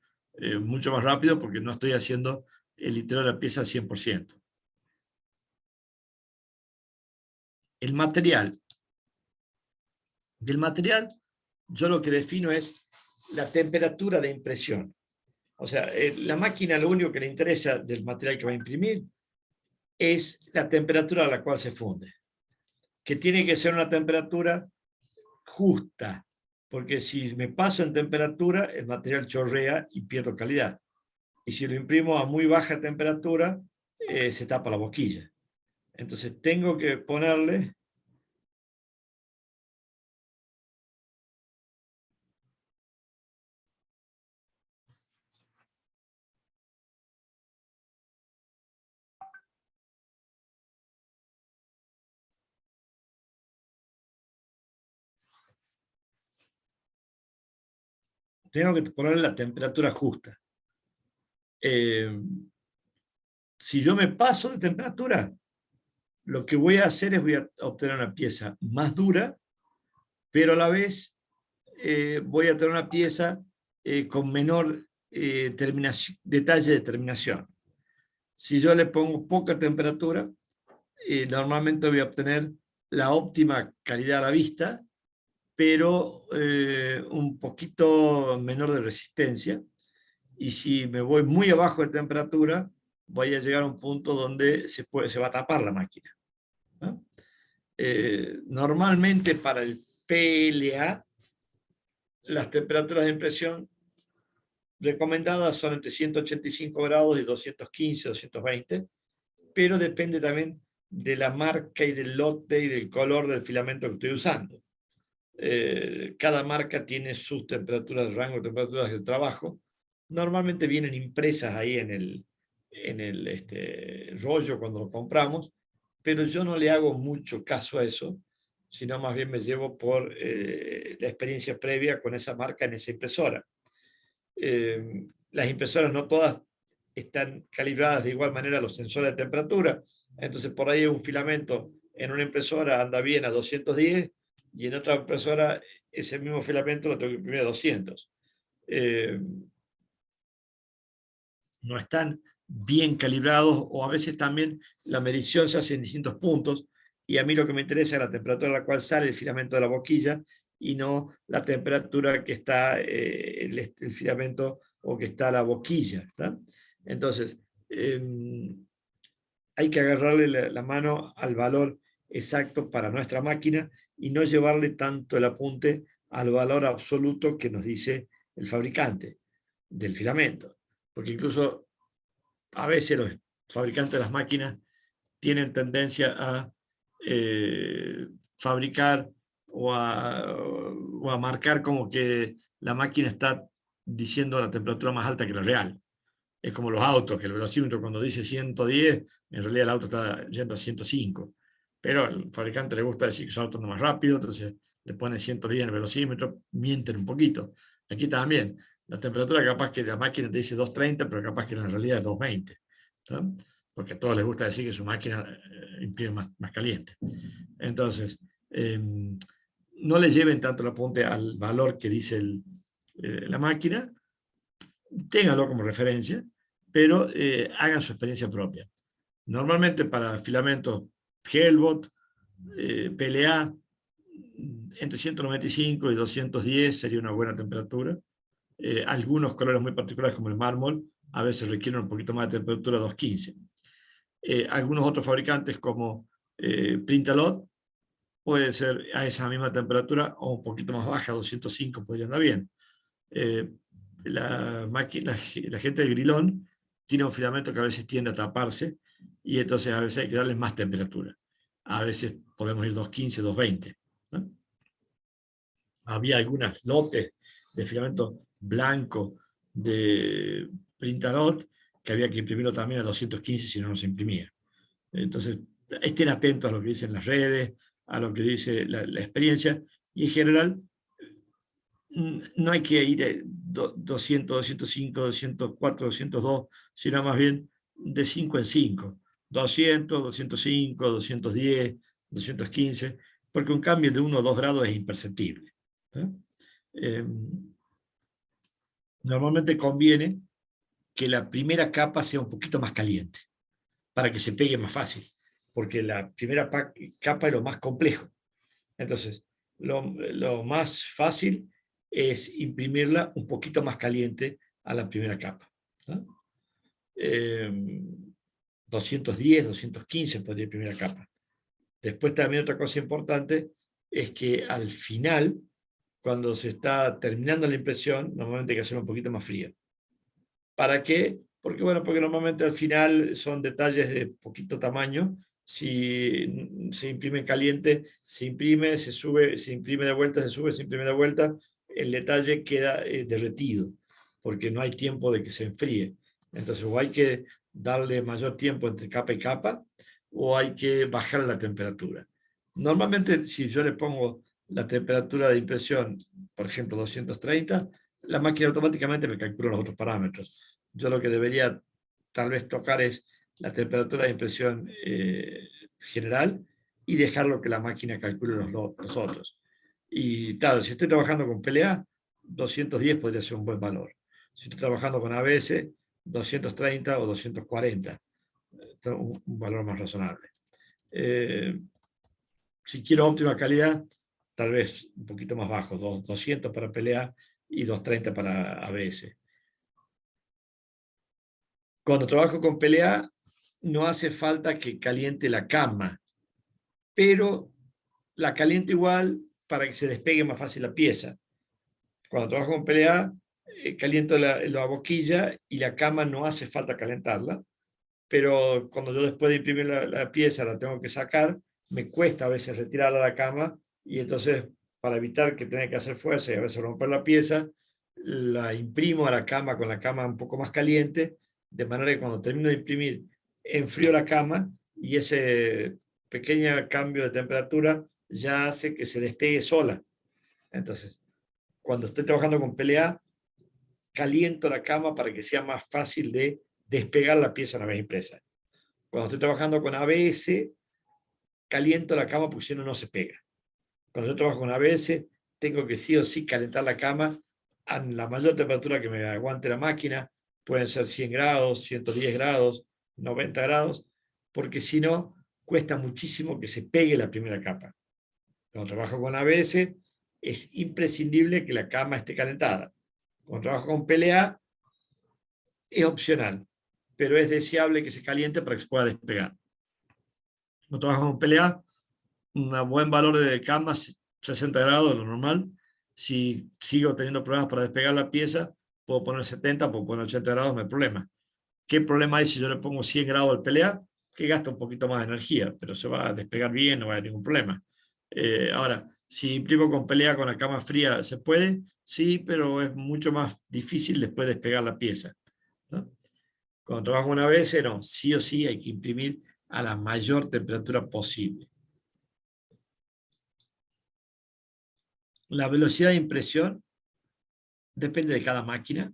mucho más rápido porque no estoy haciendo el interior de la pieza al 100%. El material. Del material, yo lo que defino es la temperatura de impresión. O sea, la máquina lo único que le interesa del material que va a imprimir es la temperatura a la cual se funde, que tiene que ser una temperatura justa, porque si me paso en temperatura, el material chorrea y pierdo calidad. Y si lo imprimo a muy baja temperatura, se tapa la boquilla. Entonces tengo que ponerle la temperatura justa. Si yo me paso de temperatura, lo que voy a hacer es voy a obtener una pieza más dura, pero a la vez voy a tener una pieza con menor detalle de terminación. Si yo le pongo poca temperatura, normalmente voy a obtener la óptima calidad a la vista, pero un poquito menor de resistencia. Y si me voy muy abajo de temperatura, voy a llegar a un punto donde se va a tapar la máquina, ¿no? Normalmente para el PLA, las temperaturas de impresión recomendadas son entre 185 grados y 215, 220, pero depende también de la marca y del lote y del color del filamento que estoy usando. Cada marca tiene sus temperaturas, el rango de temperaturas de trabajo. Normalmente vienen impresas ahí en el rollo cuando lo compramos, pero yo no le hago mucho caso a eso, sino más bien me llevo por la experiencia previa con esa marca en esa impresora. Las impresoras no todas están calibradas de igual manera los sensores de temperatura, entonces por ahí un filamento en una impresora anda bien a 210 y en otra impresora ese mismo filamento lo tengo que imprimir a 200. No están bien calibrados, o a veces también la medición se hace en distintos puntos, y a mí lo que me interesa es la temperatura a la cual sale el filamento de la boquilla y no la temperatura que está el filamento o que está la boquilla. ¿Está? Entonces, hay que agarrarle la mano al valor exacto para nuestra máquina y no llevarle tanto el apunte al valor absoluto que nos dice el fabricante del filamento. Porque incluso a veces los fabricantes de las máquinas tienen tendencia a fabricar o a marcar como que la máquina está diciendo la temperatura más alta que la real. Es como los autos, que el velocímetro cuando dice 110, en realidad el auto está yendo a 105. Pero al fabricante le gusta decir que su auto anda más rápido, entonces le pone 110 en el velocímetro, mienten un poquito. Aquí también, la temperatura capaz que la máquina te dice 230, pero capaz que en realidad es 220. ¿Tá? Porque a todos les gusta decir que su máquina imprime más caliente. Entonces, no le lleven tanto el apunte al valor que dice la máquina, ténganlo como referencia, pero hagan su experiencia propia. Normalmente para filamentos Helbot, PLA, entre 195 y 210 sería una buena temperatura. Algunos colores muy particulares como el mármol a veces requieren un poquito más de temperatura, 215. Algunos otros fabricantes como Printalot puede ser a esa misma temperatura o un poquito más baja, 205 podría andar bien. La gente de Grilón tiene un filamento que a veces tiende a taparse y entonces a veces hay que darle más temperatura. A veces podemos ir 215, 220. ¿No? Había algunos lotes de filamento blanco de Printalot que había que imprimirlo también a 215 si no se imprimía. Entonces, estén atentos a lo que dicen las redes, a lo que dice la experiencia, y en general no hay que ir 200, 205, 204, 202, sino más bien de 5 en 5. 200, 205, 210, 215, porque un cambio de 1 o 2 grados es imperceptible. Normalmente conviene que la primera capa sea un poquito más caliente, para que se pegue más fácil, porque la primera capa es lo más complejo. Entonces, lo más fácil es imprimirla un poquito más caliente a la primera capa. ¿No? 210, 215 podría ir primera capa. Después también otra cosa importante es que al final, cuando se está terminando la impresión, normalmente hay que hacerlo un poquito más fría. ¿Para qué? Porque normalmente al final son detalles de poquito tamaño. Si se imprime caliente, se imprime, se sube, se imprime de vuelta, se sube, se imprime de vuelta, el detalle queda derretido, porque no hay tiempo de que se enfríe. Entonces, o hay que darle mayor tiempo entre capa y capa, o hay que bajar la temperatura. Normalmente, si yo le pongo la temperatura de impresión, por ejemplo, 230, la máquina automáticamente me calcula los otros parámetros. Yo lo que debería tal vez tocar es la temperatura de impresión general y dejarlo que la máquina calcule los otros. Y claro, si estoy trabajando con PLA, 210 podría ser un buen valor. Si estoy trabajando con ABS, 230 o 240, un valor más razonable. Si quiero óptima calidad, tal vez un poquito más bajo, 200 para PLA y 230 para ABS. Cuando trabajo con PLA, no hace falta que caliente la cama, pero la caliento igual para que se despegue más fácil la pieza. Cuando trabajo con PLA, caliento la boquilla y la cama no hace falta calentarla, pero cuando yo después de imprimir la pieza la tengo que sacar, me cuesta a veces retirarla de la cama y entonces para evitar que tenga que hacer fuerza y a veces romper la pieza, la imprimo a la cama con la cama un poco más caliente, de manera que cuando termino de imprimir enfrío la cama y ese pequeño cambio de temperatura ya hace que se despegue sola. Entonces, cuando estoy trabajando con PLA, caliento la cama para que sea más fácil de despegar la pieza una vez impresa. Cuando estoy trabajando con ABS, caliento la cama porque si no, no se pega. Cuando yo trabajo con ABS, tengo que sí o sí calentar la cama a la mayor temperatura que me aguante la máquina, pueden ser 100 grados, 110 grados, 90 grados, porque si no, cuesta muchísimo que se pegue la primera capa. Cuando trabajo con ABS, es imprescindible que la cama esté calentada. Cuando trabajo con PLA, es opcional, pero es deseable que se caliente para que se pueda despegar. Cuando trabajo con PLA, un buen valor de cama, 60 grados, lo normal. Si sigo teniendo problemas para despegar la pieza, puedo poner 70, puedo poner 80 grados, no hay problema. ¿Qué problema hay si yo le pongo 100 grados al PLA? Que gasta un poquito más de energía, pero se va a despegar bien, no va a haber ningún problema. Ahora, si imprimo con PLA con la cama fría, ¿se puede? Sí, pero es mucho más difícil después despegar la pieza, ¿no? Cuando trabajo una vez, no, sí o sí hay que imprimir a la mayor temperatura posible. La velocidad de impresión depende de cada máquina.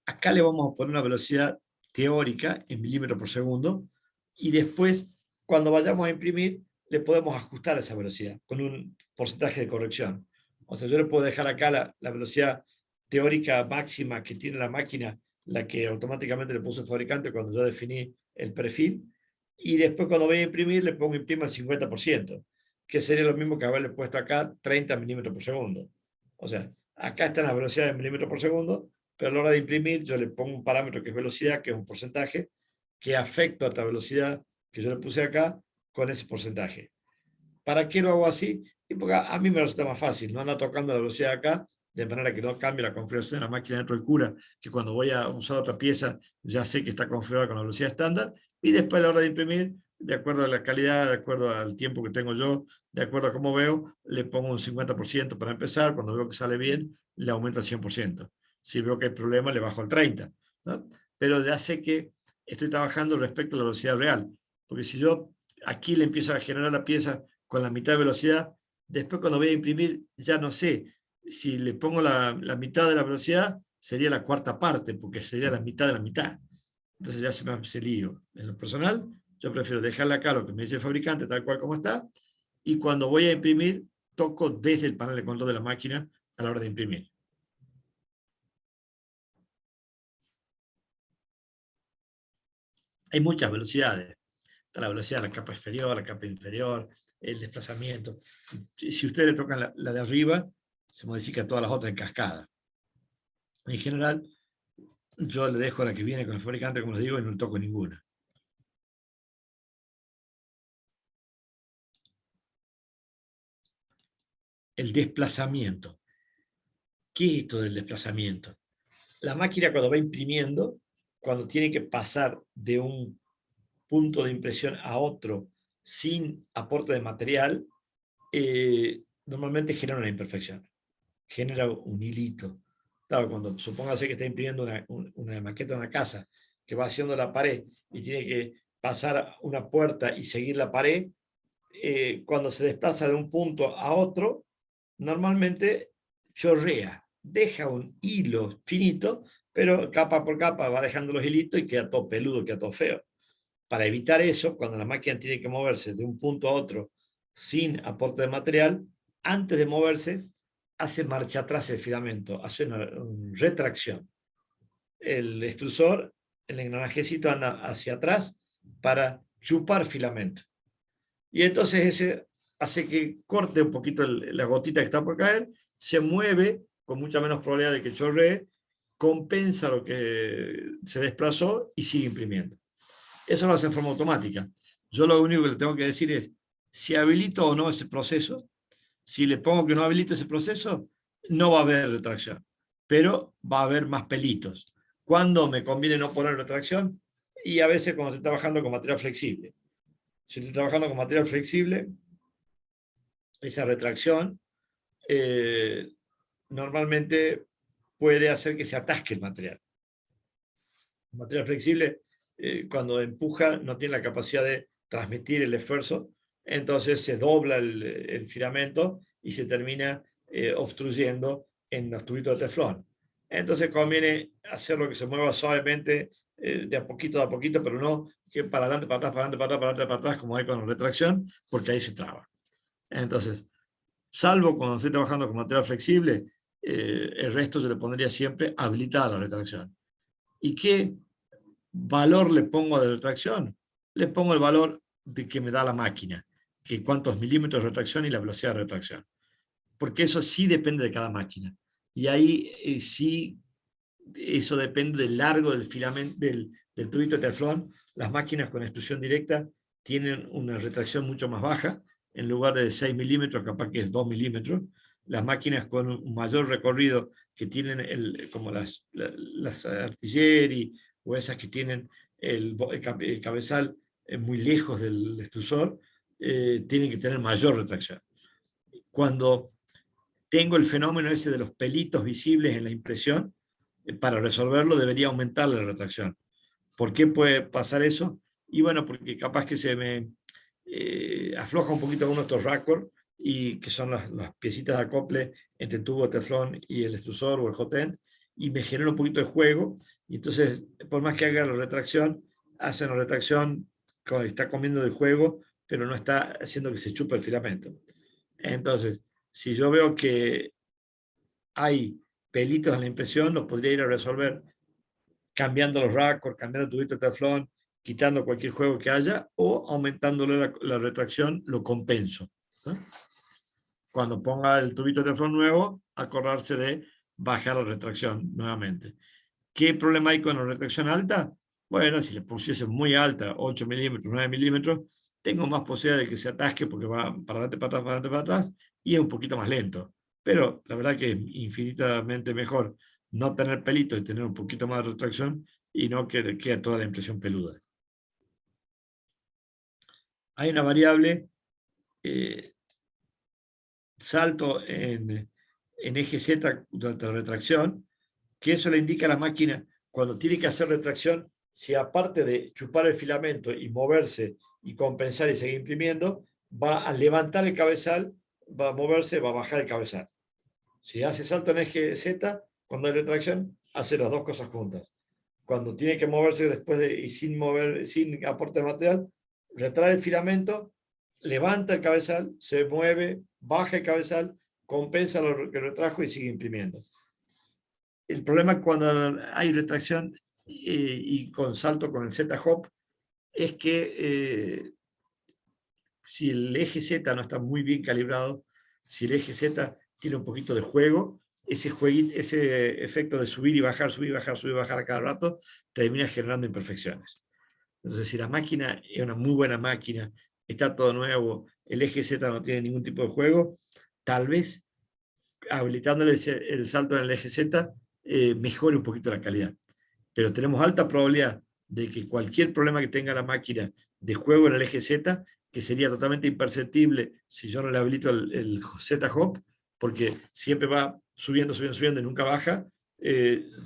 Acá le vamos a poner una velocidad teórica en milímetros por segundo y después, cuando vayamos a imprimir, le podemos ajustar esa velocidad con un porcentaje de corrección. O sea, yo le puedo dejar acá la velocidad teórica máxima que tiene la máquina, la que automáticamente le puso el fabricante cuando yo definí el perfil, y después cuando voy a imprimir le pongo imprima al 50%, que sería lo mismo que haberle puesto acá 30 milímetros por segundo. O sea, acá está la velocidad de milímetros por segundo, pero a la hora de imprimir yo le pongo un parámetro que es velocidad, que es un porcentaje, que afecta a esta velocidad que yo le puse acá con ese porcentaje. ¿Para qué lo hago así? Y porque a mí me resulta más fácil, no ando tocando la velocidad acá, de manera que no cambie la configuración de la máquina dentro del cura, que cuando voy a usar otra pieza ya sé que está configurada con la velocidad estándar, y después a la hora de imprimir, de acuerdo a la calidad, de acuerdo al tiempo que tengo yo, de acuerdo a cómo veo, le pongo un 50% para empezar, cuando veo que sale bien, le aumento al 100%. Si veo que hay problema, le bajo al 30%, ¿no? Pero ya sé que estoy trabajando respecto a la velocidad real, porque si yo aquí le empiezo a generar la pieza con la mitad de velocidad, después cuando voy a imprimir ya no sé, si le pongo la mitad de la velocidad, sería la cuarta parte, porque sería la mitad de la mitad. Entonces ya se me hace lío. En lo personal, yo prefiero dejarle acá lo que me dice el fabricante, tal cual como está, y cuando voy a imprimir, toco desde el panel de control de la máquina a la hora de imprimir. Hay muchas velocidades. Está la velocidad de la capa exterior, la capa inferior, el desplazamiento. Si ustedes le tocan la de arriba, se modifica todas las otras en cascada. En general, yo le dejo la que viene con el fabricante, como les digo, y no le toco ninguna. El desplazamiento. ¿Qué es esto del desplazamiento? La máquina cuando va imprimiendo, cuando tiene que pasar de un punto de impresión a otro sin aporte de material, normalmente genera una imperfección, genera un hilito. Claro, cuando supóngase que está imprimiendo una maqueta de una casa que va haciendo la pared y tiene que pasar una puerta y seguir la pared, cuando se desplaza de un punto a otro, normalmente chorrea, deja un hilo finito, pero capa por capa va dejando los hilitos y queda todo peludo, queda todo feo. Para evitar eso, cuando la máquina tiene que moverse de un punto a otro sin aporte de material, antes de moverse, hace marcha atrás el filamento, hace una retracción. El extrusor, el engranajecito anda hacia atrás para chupar filamento. Y entonces ese hace que corte un poquito la gotita que está por caer, se mueve con mucha menos probabilidad de que chorree, compensa lo que se desplazó y sigue imprimiendo. Eso lo hace en forma automática. Yo lo único que le tengo que decir es si habilito o no ese proceso. Si le pongo que no habilito ese proceso, no va a haber retracción, pero va a haber más pelitos. ¿Cuándo me conviene no poner retracción? Y a veces cuando estoy trabajando con material flexible. Si estoy trabajando con material flexible, esa retracción normalmente puede hacer que se atasque el material. El material flexible, cuando empuja, no tiene la capacidad de transmitir el esfuerzo, entonces se dobla el filamento y se termina obstruyendo en los tubitos de teflón. Entonces conviene hacerlo que se mueva suavemente, de a poquito, pero no que para adelante, para atrás, para adelante, para atrás, para adelante, para atrás, como hay con la retracción, porque ahí se traba. Entonces, salvo cuando estoy trabajando con material flexible, el resto se le pondría siempre habilitada la retracción. ¿Y qué valor le pongo de retracción? Le pongo el valor de que me da la máquina, que cuántos milímetros de retracción y la velocidad de retracción. Porque eso sí depende de cada máquina. Y ahí sí, eso depende del largo del filamento, del tubito de teflón. Las máquinas con extrusión directa tienen una retracción mucho más baja. En lugar de 6 milímetros, capaz que es 2 milímetros. Las máquinas con un mayor recorrido, que tienen como las Artillery, o esas que tienen el cabezal muy lejos del extrusor, tienen que tener mayor retracción. Cuando tengo el fenómeno ese de los pelitos visibles en la impresión, para resolverlo debería aumentar la retracción. ¿Por qué puede pasar eso? Y bueno, porque capaz que se me afloja un poquito uno de estos raccord, y que son las piecitas de acople entre el tubo de teflón y el extrusor o el hot end, y me genera un poquito de juego, y entonces, por más que haga la retracción, hace una retracción, está comiendo del juego, pero no está haciendo que se chupe el filamento. Entonces, si yo veo que hay pelitos en la impresión, los podría ir a resolver cambiando los raccords, cambiando el tubito de teflón, quitando cualquier juego que haya, o aumentándole la retracción, lo compenso, ¿no? Cuando ponga el tubito de teflón nuevo, acordarse de bajar la retracción nuevamente. ¿Qué problema hay con la retracción alta? Bueno, si le pusiese muy alta, 8 milímetros, 9 milímetros, tengo más posibilidad de que se atasque, porque va para adelante, para atrás, para adelante, para atrás, y es un poquito más lento. Pero la verdad que es infinitamente mejor no tener pelito y tener un poquito más de retracción, y no que quede toda la impresión peluda. Hay una variable, salto en eje Z durante la retracción, que eso le indica a la máquina cuando tiene que hacer retracción, si aparte de chupar el filamento y moverse y compensar y seguir imprimiendo, va a levantar el cabezal, va a moverse, va a bajar el cabezal. Si hace salto en eje Z, cuando hay retracción, hace las dos cosas juntas. Cuando tiene que moverse después y sin aporte de material, retrae el filamento, levanta el cabezal, se mueve, baja el cabezal, compensa lo que retrajo y sigue imprimiendo. El problema cuando hay retracción y con salto con el Z-hop es que si el eje Z no está muy bien calibrado, si el eje Z tiene un poquito de juego, ese efecto de subir y bajar, subir y bajar, subir y bajar a cada rato, termina generando imperfecciones. Entonces, si la máquina es una muy buena máquina, está todo nuevo, el eje Z no tiene ningún tipo de juego, tal vez habilitándole el salto en el eje Z, mejore un poquito la calidad. Pero tenemos alta probabilidad de que cualquier problema que tenga la máquina de juego en el eje Z, que sería totalmente imperceptible si yo no le habilito el Z-hop, porque siempre va subiendo, subiendo, subiendo y nunca baja,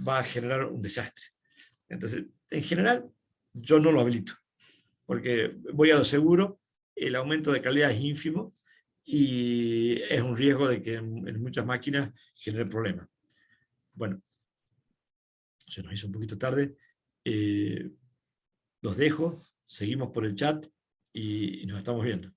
va a generar un desastre. Entonces, en general, yo no lo habilito, porque voy a lo seguro, el aumento de calidad es ínfimo, y es un riesgo de que en muchas máquinas genere problemas. Bueno, se nos hizo un poquito tarde. Los dejo, seguimos por el chat y nos estamos viendo.